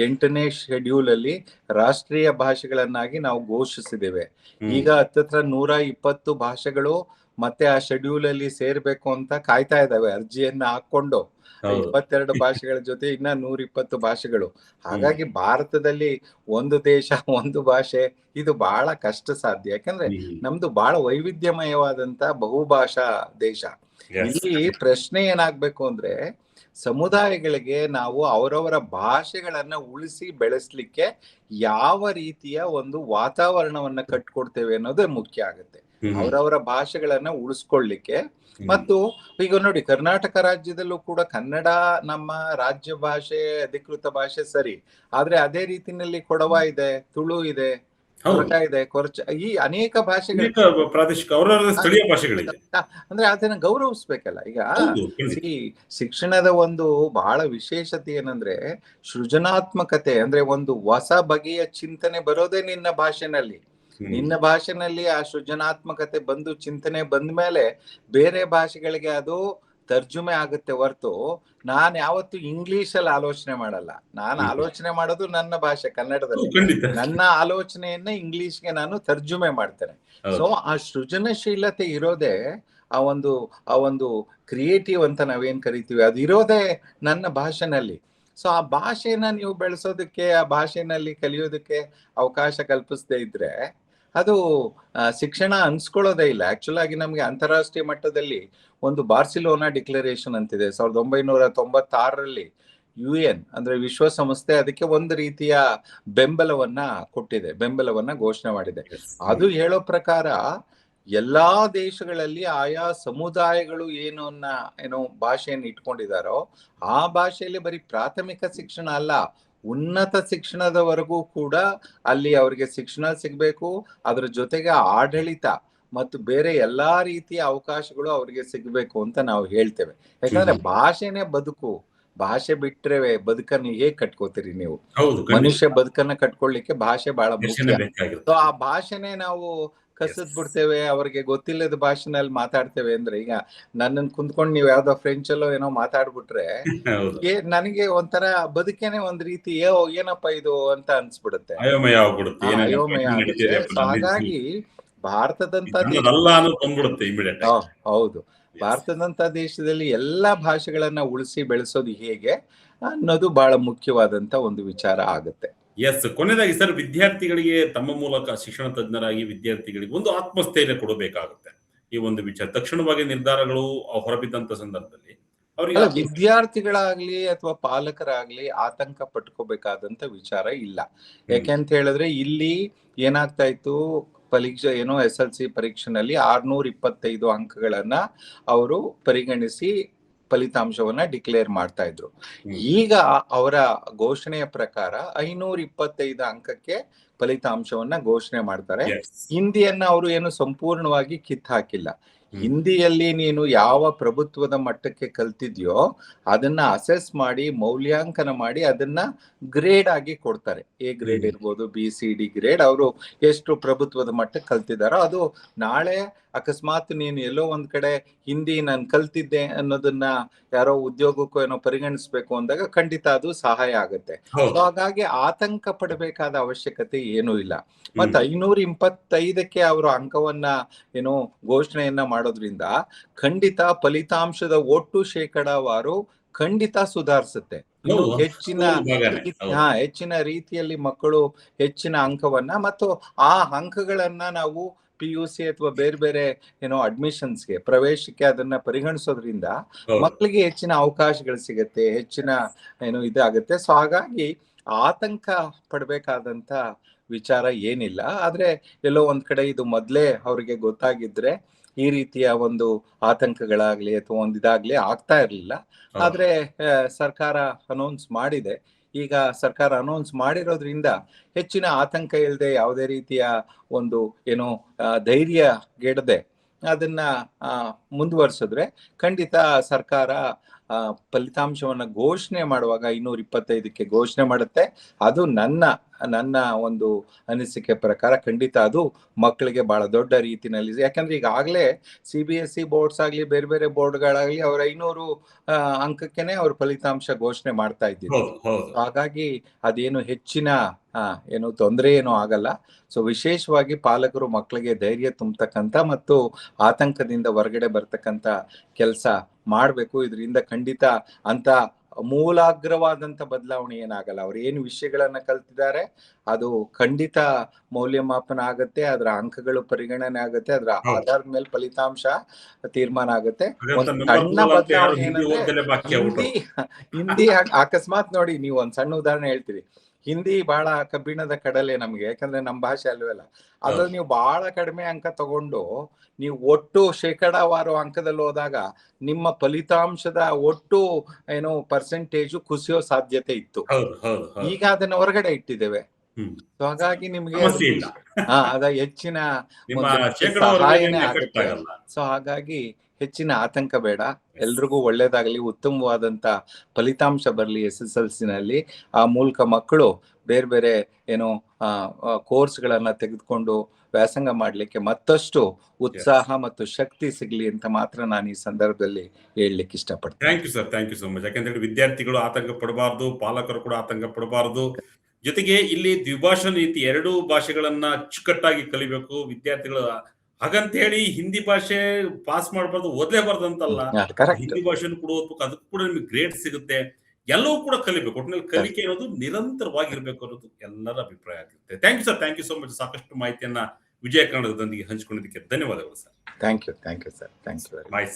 8ನೇ ಶೆಡ್ಯೂಲ್ ಅಲ್ಲಿ ರಾಷ್ಟ್ರೀಯ ಭಾಷೆಗಳನ್ನಾಗಿ ನಾವು ಘೋಷಿಸಿದ್ದೇವೆ. ಈಗ ಹತ್ತತ್ರ 120 ಭಾಷೆಗಳು ಮತ್ತೆ ಆ ಶೆಡ್ಯೂಲ್ ಅಲ್ಲಿ ಸೇರ್ಬೇಕು ಅಂತ ಕಾಯ್ತಾ ಇದ್ದಾವೆ. ಅರ್ಜಿಯನ್ನ ಹಾಕೊಂಡು 22 ಭಾಷೆಗಳ ಜೊತೆ ಇನ್ನ 120 ಭಾಷೆಗಳು. ಹಾಗಾಗಿ ಭಾರತದಲ್ಲಿ ಒಂದು ದೇಶ ಒಂದು ಭಾಷೆ ಇದು ಬಹಳ ಕಷ್ಟ ಸಾಧ್ಯ. ಯಾಕಂದ್ರೆ ನಮ್ದು ಬಹಳ ವೈವಿಧ್ಯಮಯವಾದಂತ ಬಹುಭಾಷಾ ದೇಶ. ಇಲ್ಲಿ ಪ್ರಶ್ನೆ ಏನಾಗ್ಬೇಕು ಅಂದ್ರೆ, ಸಮುದಾಯಗಳಿಗೆ ನಾವು ಅವರವರ ಭಾಷೆಗಳನ್ನ ಉಳಿಸಿ ಬೆಳೆಸ್ಲಿಕ್ಕೆ ಯಾವ ರೀತಿಯ ಒಂದು ವಾತಾವರಣವನ್ನ ಕಟ್ಕೊಡ್ತೇವೆ ಅನ್ನೋದೇ ಮುಖ್ಯ ಆಗುತ್ತೆ. ಅವರವರ ಭಾಷೆಗಳನ್ನ ಉಳಿಸ್ಕೊಳ್ಳಿಕ್ಕೆ. ಮತ್ತು ಈಗ ನೋಡಿ, ಕರ್ನಾಟಕ ರಾಜ್ಯದಲ್ಲೂ ಕೂಡ ಕನ್ನಡ ನಮ್ಮ ರಾಜ್ಯ ಭಾಷೆ, ಅಧಿಕೃತ ಭಾಷೆ ಸರಿ. ಆದ್ರೆ ಅದೇ ರೀತಿನಲ್ಲಿ ಕೊಡವ ಇದೆ, ತುಳು ಇದೆ, ಕೊರಕ ಇದೆ, ಈ ಅನೇಕ ಭಾಷೆಗಳು ಪ್ರಾದೇಶಿಕ ಸ್ಥಳೀಯ ಭಾಷೆಗಳಿದೆ. ಅಂದ್ರೆ ಅದನ್ನ ಗೌರವಿಸ್ಬೇಕಲ್ಲ. ಈಗ ಈ ಶಿಕ್ಷಣದ ಒಂದು ಬಹಳ ವಿಶೇಷತೆ ಏನಂದ್ರೆ ಸೃಜನಾತ್ಮಕತೆ. ಅಂದ್ರೆ ಒಂದು ಹೊಸ ಬಗೆಯ ಚಿಂತನೆ ಬರೋದೇ ನಿನ್ನ ಭಾಷೆನಲ್ಲಿ. ನಿನ್ನ ಭಾಷೆನಲ್ಲಿ ಆ ಸೃಜನಾತ್ಮಕತೆ ಬಂದು ಚಿಂತನೆ ಬಂದ ಮೇಲೆ ಬೇರೆ ಭಾಷೆಗಳಿಗೆ ಅದು ತರ್ಜುಮೆ ಆಗುತ್ತೆ ಹೊರತು ನಾನ್ ಯಾವತ್ತು ಇಂಗ್ಲಿಷ್ ಅಲ್ಲಿ ಆಲೋಚನೆ ಮಾಡಲ್ಲ. ನಾನು ಆಲೋಚನೆ ಮಾಡೋದು ನನ್ನ ಭಾಷೆ ಕನ್ನಡದಲ್ಲಿ. ನನ್ನ ಆಲೋಚನೆಯನ್ನ ಇಂಗ್ಲಿಷ್ಗೆ ನಾನು ತರ್ಜುಮೆ ಮಾಡ್ತೇನೆ. ಸೊ ಆ ಸೃಜನಶೀಲತೆ ಇರೋದೇ ಆ ಒಂದು ಕ್ರಿಯೇಟಿವ್ ಅಂತ ನಾವೇನ್ ಕರಿತೀವಿ, ಅದು ಇರೋದೇ ನನ್ನ ಭಾಷೆನಲ್ಲಿ. ಸೊ ಆ ಭಾಷೆನ ನೀವು ಬೆಳೆಸೋದಕ್ಕೆ, ಆ ಭಾಷೆನಲ್ಲಿ ಕಲಿಯೋದಕ್ಕೆ ಅವಕಾಶ ಕಲ್ಪಿಸದೇ ಇದ್ರೆ ಅದು ಶಿಕ್ಷಣ ಅನ್ಸ್ಕೊಳ್ಳೋದೇ ಇಲ್ಲ. ಆಕ್ಚುಲ್ ಆಗಿ ನಮ್ಗೆ ಅಂತಾರಾಷ್ಟ್ರೀಯ ಮಟ್ಟದಲ್ಲಿ ಒಂದು ಬಾರ್ಸಿಲೋನಾ ಡಿಕ್ಲರೇಷನ್ ಅಂತಿದೆ 1996ರಲ್ಲಿ. UN ಅಂದ್ರೆ ವಿಶ್ವಸಂಸ್ಥೆ ಅದಕ್ಕೆ ಒಂದು ರೀತಿಯ ಬೆಂಬಲವನ್ನ ಘೋಷಣೆ ಮಾಡಿದೆ. ಅದು ಹೇಳೋ ಪ್ರಕಾರ ಎಲ್ಲಾ ದೇಶಗಳಲ್ಲಿ ಆಯಾ ಸಮುದಾಯಗಳು ಭಾಷೆಯನ್ನು ಇಟ್ಕೊಂಡಿದಾರೋ ಆ ಭಾಷೆಯಲ್ಲಿ ಬರೀ ಪ್ರಾಥಮಿಕ ಶಿಕ್ಷಣ ಅಲ್ಲ, ಉನ್ನತ ಶಿಕ್ಷಣದವರೆಗೂ ಕೂಡ ಅಲ್ಲಿ ಅವ್ರಿಗೆ ಶಿಕ್ಷಣ ಸಿಗ್ಬೇಕು. ಅದ್ರ ಜೊತೆಗೆ ಆಡಳಿತ ಮತ್ತು ಬೇರೆ ಎಲ್ಲಾ ರೀತಿಯ ಅವಕಾಶಗಳು ಅವ್ರಿಗೆ ಸಿಗ್ಬೇಕು ಅಂತ ನಾವು ಹೇಳ್ತೇವೆ. ಯಾಕಂದ್ರೆ ಭಾಷೆನೇ ಬದುಕು. ಭಾಷೆ ಬಿಟ್ರೆ ಬದುಕನ್ನು ಹೇಗ್ ಕಟ್ಕೋತೀರಿ ನೀವು? ಮನುಷ್ಯ ಬದುಕನ್ನ ಕಟ್ಕೊಳ್ಳಿಕ್ಕೆ ಭಾಷೆ ಬಹಳ ಮುಖ್ಯ. ಸೊ ಆ ಭಾಷೆನೇ ನಾವು ಕಸದ್ ಬಿಡ್ತೇವೆ, ಅವ್ರಿಗೆ ಗೊತ್ತಿಲ್ಲದ ಭಾಷೆನಲ್ಲಿ ಮಾತಾಡ್ತೇವೆ ಅಂದ್ರೆ, ಈಗ ನನ್ನನ್ನು ಕುಂತ್ಕೊಂಡು ನೀವು ಯಾವ್ದೋ ಫ್ರೆಂಚ್ ಅಲ್ಲೋ ಏನೋ ಮಾತಾಡ್ಬಿಟ್ರೆ ಹೌದು ನನಗೆ ಒಂಥರ ಬದುಕೇನೆ ಒಂದ್ ರೀತಿ ಏನಪ್ಪ ಇದು ಅಂತ ಅನ್ಸ್ಬಿಡುತ್ತೆ, ಅಯೋಮಯ ಆಗ್ಬಿಡುತ್ತೆ, ಏನೇನಪ್ಪ ಅಯೋಮಯ ಇಲ್ಲಿ ಆಗುತ್ತೆ. ನಡೀತಿದೆಯಪ್ಪ ಸೊ ನನ್ನ ಹಾಗಾಗಿ ಭಾರತದಂತ ನನ್ನದಲ್ಲ ಅನ್ನೋದು ಬಂದ್ಬಿಡುತ್ತೆ ಇಮಿಡಿಯೇಟ್ ಆಗಿ. ಹೌದು, ಭಾರತದಂತ ದೇಶದಲ್ಲಿ ಎಲ್ಲಾ ಭಾಷೆಗಳನ್ನ ಉಳಿಸಿ ಬೆಳೆಸೋದು ಹೇಗೆ ಅನ್ನೋದು ಬಹಳ ಮುಖ್ಯವಾದಂತ ಒಂದು ವಿಚಾರ ಆಗುತ್ತೆ. ಎಸ್, ಕೊನೆಯದಾಗಿ ಸರ್, ವಿದ್ಯಾರ್ಥಿಗಳಿಗೆ ತಮ್ಮ ಮೂಲಕ ಶಿಕ್ಷಣ ತಜ್ಞರಾಗಿ ವಿದ್ಯಾರ್ಥಿಗಳಿಗೆ ಒಂದು ಆತ್ಮಸ್ಥೈರ್ಯ ಕೊಡಬೇಕಾಗುತ್ತೆ. ಈ ಒಂದು ವಿಚಾರ ತಕ್ಷಣವಾಗಿ ನಿರ್ಧಾರಗಳು ಹೊರಬಿದ್ದಂತ ಸಂದರ್ಭದಲ್ಲಿ ಅವರಿಗೆ ವಿದ್ಯಾರ್ಥಿಗಳಾಗ್ಲಿ ಅಥವಾ ಪಾಲಕರಾಗ್ಲಿ ಆತಂಕ ಪಟ್ಕೋಬೇಕಾದಂತ ವಿಚಾರ ಇಲ್ಲ. ಯಾಕೆಂತ ಹೇಳಿದ್ರೆ ಇಲ್ಲಿ ಏನಾಗ್ತಾ ಇತ್ತು, ಪರೀಕ್ಷೆ ಏನೋ SLC ಪರೀಕ್ಷೆನಲ್ಲಿ 625 ಅಂಕಗಳನ್ನ ಅವರು ಪರಿಗಣಿಸಿ ಫಲಿತಾಂಶವನ್ನ ಡಿಕ್ಲೇರ್ ಮಾಡ್ತಾ ಇದ್ರು. ಈಗ ಅವರ ಘೋಷಣೆಯ ಪ್ರಕಾರ 525 ಅಂಕಕ್ಕೆ ಫಲಿತಾಂಶವನ್ನ ಘೋಷಣೆ ಮಾಡ್ತಾರೆ. ಹಿಂದಿಯನ್ನ ಅವರು ಏನು ಸಂಪೂರ್ಣವಾಗಿ ಕಿತ್ ಹಾಕಿಲ್ಲ. ಹಿಂದಿಯಲ್ಲಿ ನೀನು ಯಾವ ಪ್ರಭುತ್ವದ ಮಟ್ಟಕ್ಕೆ ಕಲ್ತಿದ್ಯೋ ಅದನ್ನ ಅಸೆಸ್ ಮಾಡಿ ಮೌಲ್ಯಾಂಕನ ಮಾಡಿ ಅದನ್ನ ಗ್ರೇಡ್ ಆಗಿ ಕೊಡ್ತಾರೆ. A ಗ್ರೇಡ್ ಇರ್ಬೋದು, BCD ಗ್ರೇಡ್, ಅವರು ಎಷ್ಟು ಪ್ರಭುತ್ವದ ಮಟ್ಟಕ್ಕೆ ಕಲ್ತಿದಾರೋ ಅದು ನಾಳೆ ಅಕಸ್ಮಾತ್ ನೀನು ಎಲ್ಲೋ ಒಂದ್ ಕಡೆ ಹಿಂದಿ ನಾನು ಕಲ್ತಿದ್ದೆ ಅನ್ನೋದನ್ನ ಯಾರೋ ಉದ್ಯೋಗಕ್ಕೂ ಏನೋ ಪರಿಗಣಿಸ್ಬೇಕು ಅಂದಾಗ ಖಂಡಿತ ಅದು ಸಹಾಯ ಆಗುತ್ತೆ. ಹಾಗಾಗಿ ಆತಂಕ ಪಡಬೇಕಾದ ಅವಶ್ಯಕತೆ ಏನೂ ಇಲ್ಲ. ಮತ್ತೆ 525ಕ್ಕೆ ಅವರು ಅಂಕವನ್ನ ಏನೋ ಘೋಷಣೆಯನ್ನ ಮಾಡೋದ್ರಿಂದ ಖಂಡಿತ ಫಲಿತಾಂಶದ ಒಟ್ಟು ಶೇಕಡಾವಾರು ಖಂಡಿತ ಸುಧಾರಿಸುತ್ತೆ. ಹೆಚ್ಚಿನ ರೀತಿಯಲ್ಲಿ ಮಕ್ಕಳು ಹೆಚ್ಚಿನ ಅಂಕವನ್ನ ಮತ್ತು ಆ ಅಂಕಗಳನ್ನ ನಾವು PUC ಅಥವಾ ಬೇರೆ ಬೇರೆ ಏನೋ ಅಡ್ಮಿಷನ್ಸ್ಗೆ ಪ್ರವೇಶಕ್ಕೆ ಅದನ್ನ ಪರಿಗಣಿಸೋದ್ರಿಂದ ಮಕ್ಕಳಿಗೆ ಹೆಚ್ಚಿನ ಅವಕಾಶಗಳು ಸಿಗತ್ತೆ, ಹೆಚ್ಚಿನ ಏನೋ ಇದಾಗುತ್ತೆ. ಸೊ ಹಾಗಾಗಿ ಆತಂಕ ಪಡ್ಬೇಕಾದಂತ ವಿಚಾರ ಏನಿಲ್ಲ. ಆದ್ರೆ ಎಲ್ಲೋ ಒಂದ್ ಕಡೆ ಇದು ಮೊದ್ಲೇ ಅವ್ರಿಗೆ ಗೊತ್ತಾಗಿದ್ರೆ ಈ ರೀತಿಯ ಒಂದು ಆತಂಕಗಳಾಗ್ಲಿ ಅಥವಾ ಒಂದಿದಾಗ್ಲಿ ಆಗ್ತಾ ಇರ್ಲಿಲ್ಲ. ಆದ್ರೆ ಸರ್ಕಾರ ಅನೌನ್ಸ್ ಮಾಡಿದೆ. ಈಗ ಸರ್ಕಾರ ಅನೌನ್ಸ್ ಮಾಡಿರೋದ್ರಿಂದ ಹೆಚ್ಚಿನ ಆತಂಕ ಇಲ್ಲದೆ ಯಾವುದೇ ರೀತಿಯ ಒಂದು ಏನೋ ಧೈರ್ಯಗೆಡದೆ ಅದನ್ನ ಮುಂದುವರಿಸಿದ್ರೆ ಖಂಡಿತ ಸರ್ಕಾರ ಫಲಿತಾಂಶವನ್ನ ಘೋಷಣೆ ಮಾಡುವಾಗ 525ಕ್ಕೆ ಘೋಷಣೆ ಮಾಡುತ್ತೆ. ಅದು ನನ್ನ ಒಂದು ಅನಿಸಿಕೆ ಪ್ರಕಾರ ಖಂಡಿತ ಅದು ಮಕ್ಕಳಿಗೆ ಬಹಳ ದೊಡ್ಡ ರೀತಿನಲ್ಲಿ, ಯಾಕಂದ್ರೆ ಈಗಾಗಲೇ CBSE ಬೋರ್ಡ್ಸ್ ಆಗ್ಲಿ ಬೇರೆ ಬೇರೆ ಬೋರ್ಡ್ಗಳಾಗ್ಲಿ ಅವ್ರ 500 ಅಂಕಕ್ಕೆನೆ ಅವ್ರ ಫಲಿತಾಂಶ ಘೋಷಣೆ ಮಾಡ್ತಾ ಇದ್ದಿದ್ದು. ಹಾಗಾಗಿ ಅದೇನು ಹೆಚ್ಚಿನ ಏನು ತೊಂದರೆ ಏನೂ ಆಗಲ್ಲ. ಸೊ ವಿಶೇಷವಾಗಿ ಪಾಲಕರು ಮಕ್ಕಳಿಗೆ ಧೈರ್ಯ ತುಂಬತಕ್ಕಂತ ಮತ್ತು ಆತಂಕದಿಂದ ಹೊರಗಡೆ ಬರ್ತಕ್ಕಂತ ಕೆಲಸ ಮಾಡ್ಬೇಕು. ಇದರಿಂದ ಖಂಡಿತ ಅಂತ ಮೂಲಾಗ್ರವಾದಂತ ಬದಲಾವಣೆ ಏನಾಗಲ್ಲ. ಅವ್ರು ಏನು ವಿಷಯಗಳನ್ನ ಕಲ್ತಿದ್ದಾರೆ ಅದು ಖಂಡಿತ ಮೌಲ್ಯಮಾಪನ ಆಗತ್ತೆ, ಅದರ ಅಂಕಗಳು ಪರಿಗಣನೆ ಆಗತ್ತೆ, ಅದರ ಆಧಾರದ ಮೇಲೆ ಫಲಿತಾಂಶ ತೀರ್ಮಾನ ಆಗತ್ತೆ. ಒಂದು ಸಣ್ಣ ಬದಲಾವಣೆ ಏನಂದ್ರೆ ಹಿಂದಿ ಅಕಸ್ಮಾತ್ ನೋಡಿ, ನೀವು ಒಂದ್ ಸಣ್ಣ ಉದಾಹರಣೆ ಹೇಳ್ತೀರಿ. ಹಿಂದಿ ಬಹಳ ಕಬ್ಬಿಣದ ಕಡಲೆ ನಮ್ಗೆ, ಯಾಕಂದ್ರೆ ನಮ್ ಭಾಷೆ ಅಲ್ವಲ್ಲ. ಅದ್ರಲ್ಲಿ ನೀವು ಬಹಳ ಕಡಿಮೆ ಅಂಕ ತಗೊಂಡು ನೀವು ಒಟ್ಟು ಶೇಕಡಾವಾರು ಅಂಕದಲ್ಲಿ ಹೋದಾಗ ನಿಮ್ಮ ಫಲಿತಾಂಶದ ಒಟ್ಟು ಏನೋ ಪರ್ಸೆಂಟೇಜು ಕುಸಿಯೋ ಸಾಧ್ಯತೆ ಇತ್ತು. ಈಗ ಅದನ್ನ ಹೊರಗಡೆ ಇಟ್ಟಿದ್ದೇವೆ. ಸೊ ಹಾಗಾಗಿ ನಿಮ್ಗೆ ಅದ ಹೆಚ್ಚಿನ ಸಹಾಯನೇ ಆಗುತ್ತೆ. ಸೊ ಹಾಗಾಗಿ ಹೆಚ್ಚಿನ ಆತಂಕ ಬೇಡ, ಎಲ್ರಿಗೂ ಒಳ್ಳೇದಾಗಲಿ, ಉತ್ತಮವಾದಂತ ಫಲಿತಾಂಶ ಬರಲಿ SSLCನಲ್ಲಿ. ಆ ಮೂಲಕ ಮಕ್ಕಳು ಬೇರೆ ಬೇರೆ ಏನೋ ಕೋರ್ಸ್ಗಳನ್ನ ತೆಗೆದುಕೊಂಡು ವ್ಯಾಸಂಗ ಮಾಡ್ಲಿಕ್ಕೆ ಮತ್ತಷ್ಟು ಉತ್ಸಾಹ ಮತ್ತು ಶಕ್ತಿ ಸಿಗ್ಲಿ ಅಂತ ಮಾತ್ರ ನಾನು ಈ ಸಂದರ್ಭದಲ್ಲಿ ಹೇಳಲಿಕ್ಕೆ ಇಷ್ಟಪಡ್ತೀನಿ. Thank you so much. ಯಾಕಂದ್ರೆ ವಿದ್ಯಾರ್ಥಿಗಳು ಆತಂಕ ಪಡಬಾರ್ದು, ಪಾಲಕರು ಕೂಡ ಆತಂಕ ಪಡಬಾರ್ದು. ಜೊತೆಗೆ ಇಲ್ಲಿ ದ್ವಿಭಾಷಾ ನೀತಿ, 2 ಭಾಷೆಗಳನ್ನ ಅಚ್ಚುಕಟ್ಟಾಗಿ ಕಲಿಬೇಕು ವಿದ್ಯಾರ್ಥಿಗಳು. ಹಾಗಂತ ಹೇಳಿ ಹಿಂದಿ ಭಾಷೆ ಪಾಸ್ ಮಾಡಬಾರ್ದು, ಓದಲೇಬಾರ್ದು ಅಂತಲ್ಲ. ಹಿಂದಿ ಭಾಷೆನೂ ಕೂಡ ಓದ್ಬೇಕು, ಅದಕ್ಕೂ ಕೂಡ ನಿಮ್ಗೆ ಗ್ರೇಡ್ ಸಿಗುತ್ತೆ. ಎಲ್ಲವೂ ಕೂಡ ಕಲಿಬೇಕು. ಒಟ್ಟಿನಲ್ಲಿ ಕಲಿಕೆ ಅನ್ನೋದು ನಿರಂತರವಾಗಿರ್ಬೇಕು ಅನ್ನೋದು ಎಲ್ಲರ ಅಭಿಪ್ರಾಯ ಆಗಿರುತ್ತೆ. Thank you so much. ಸಾಕಷ್ಟು ಮಾಹಿತಿಯನ್ನ ವಿಜಯ ಕನ್ನಡದೊಂದಿಗೆ ಹಂಚಿಕೊಂಡಿದ್ದಕ್ಕೆ ಧನ್ಯವಾದಗಳು sir. Thank you sir. Thank you very much.